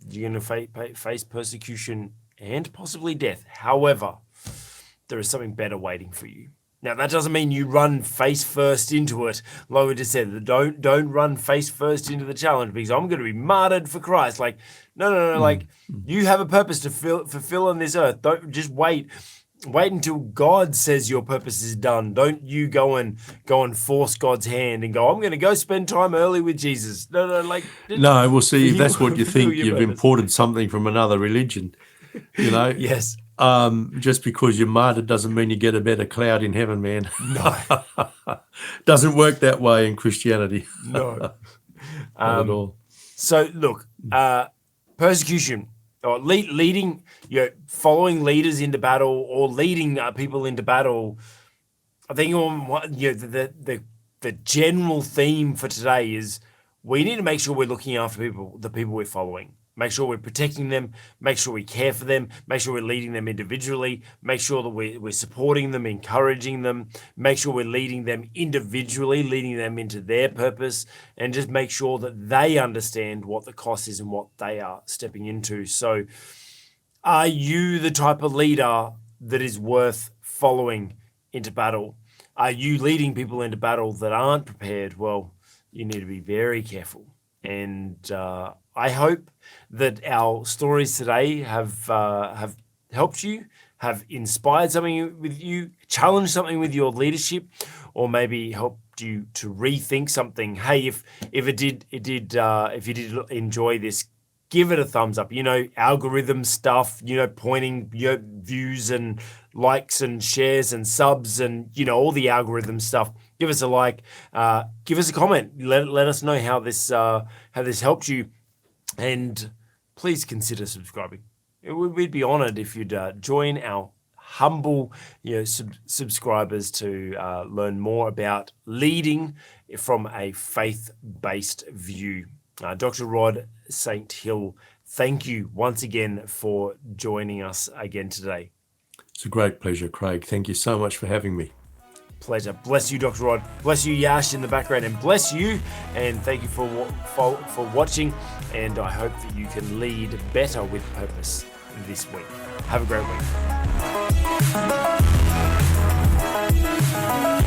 you're going to face persecution and possibly death. However, there is something better waiting for you. Now that doesn't mean you run face first into it. Like we just said, don't run face first into the challenge because I'm going to be martyred for Christ. Like, no. Like you have a purpose to fulfill on this earth. Don't just wait until God says your purpose is done. Don't you go and force God's hand and go, I'm going to go spend time early with Jesus. No, like No, we'll see if that's what you think. your You've purpose. imported something from another religion. You know, Yes. just because you're martyred doesn't mean you get a better cloud in heaven, man. No. Doesn't work that way in Christianity. No. Not at all. So look, persecution or leading, following leaders into battle or leading people into battle. I think the general theme for today is we need to make sure we're looking after the people we're following. Make sure we're protecting them, make sure we care for them, make sure we're leading them individually, make sure that we're supporting them, encouraging them, make sure we're leading them individually, leading them into their purpose, and just make sure that they understand what the cost is and what they are stepping into. So are you the type of leader that is worth following into battle? Are you leading people into battle that aren't prepared? Well, you need to be very careful. And I hope that our stories today have helped you, have inspired something with you, challenged something with your leadership, or maybe helped you to rethink something. Hey, if you did enjoy this, give it a thumbs up. Algorithm stuff. Pointing views and likes and shares and subs and all the algorithm stuff. Give us a like. Give us a comment. Let us know how this helped you. And please consider subscribing. We'd be honored if you'd join our humble subscribers to learn more about leading from a faith-based view. Dr. Rod St. Hill, thank you once again for joining us again today. It's a great pleasure, Craig. Thank you so much for having me. Pleasure. Bless you, Dr. Rod. Bless you, Yash, in the background, and bless you. And thank you for watching. And I hope that you can lead better with purpose this week. Have a great week.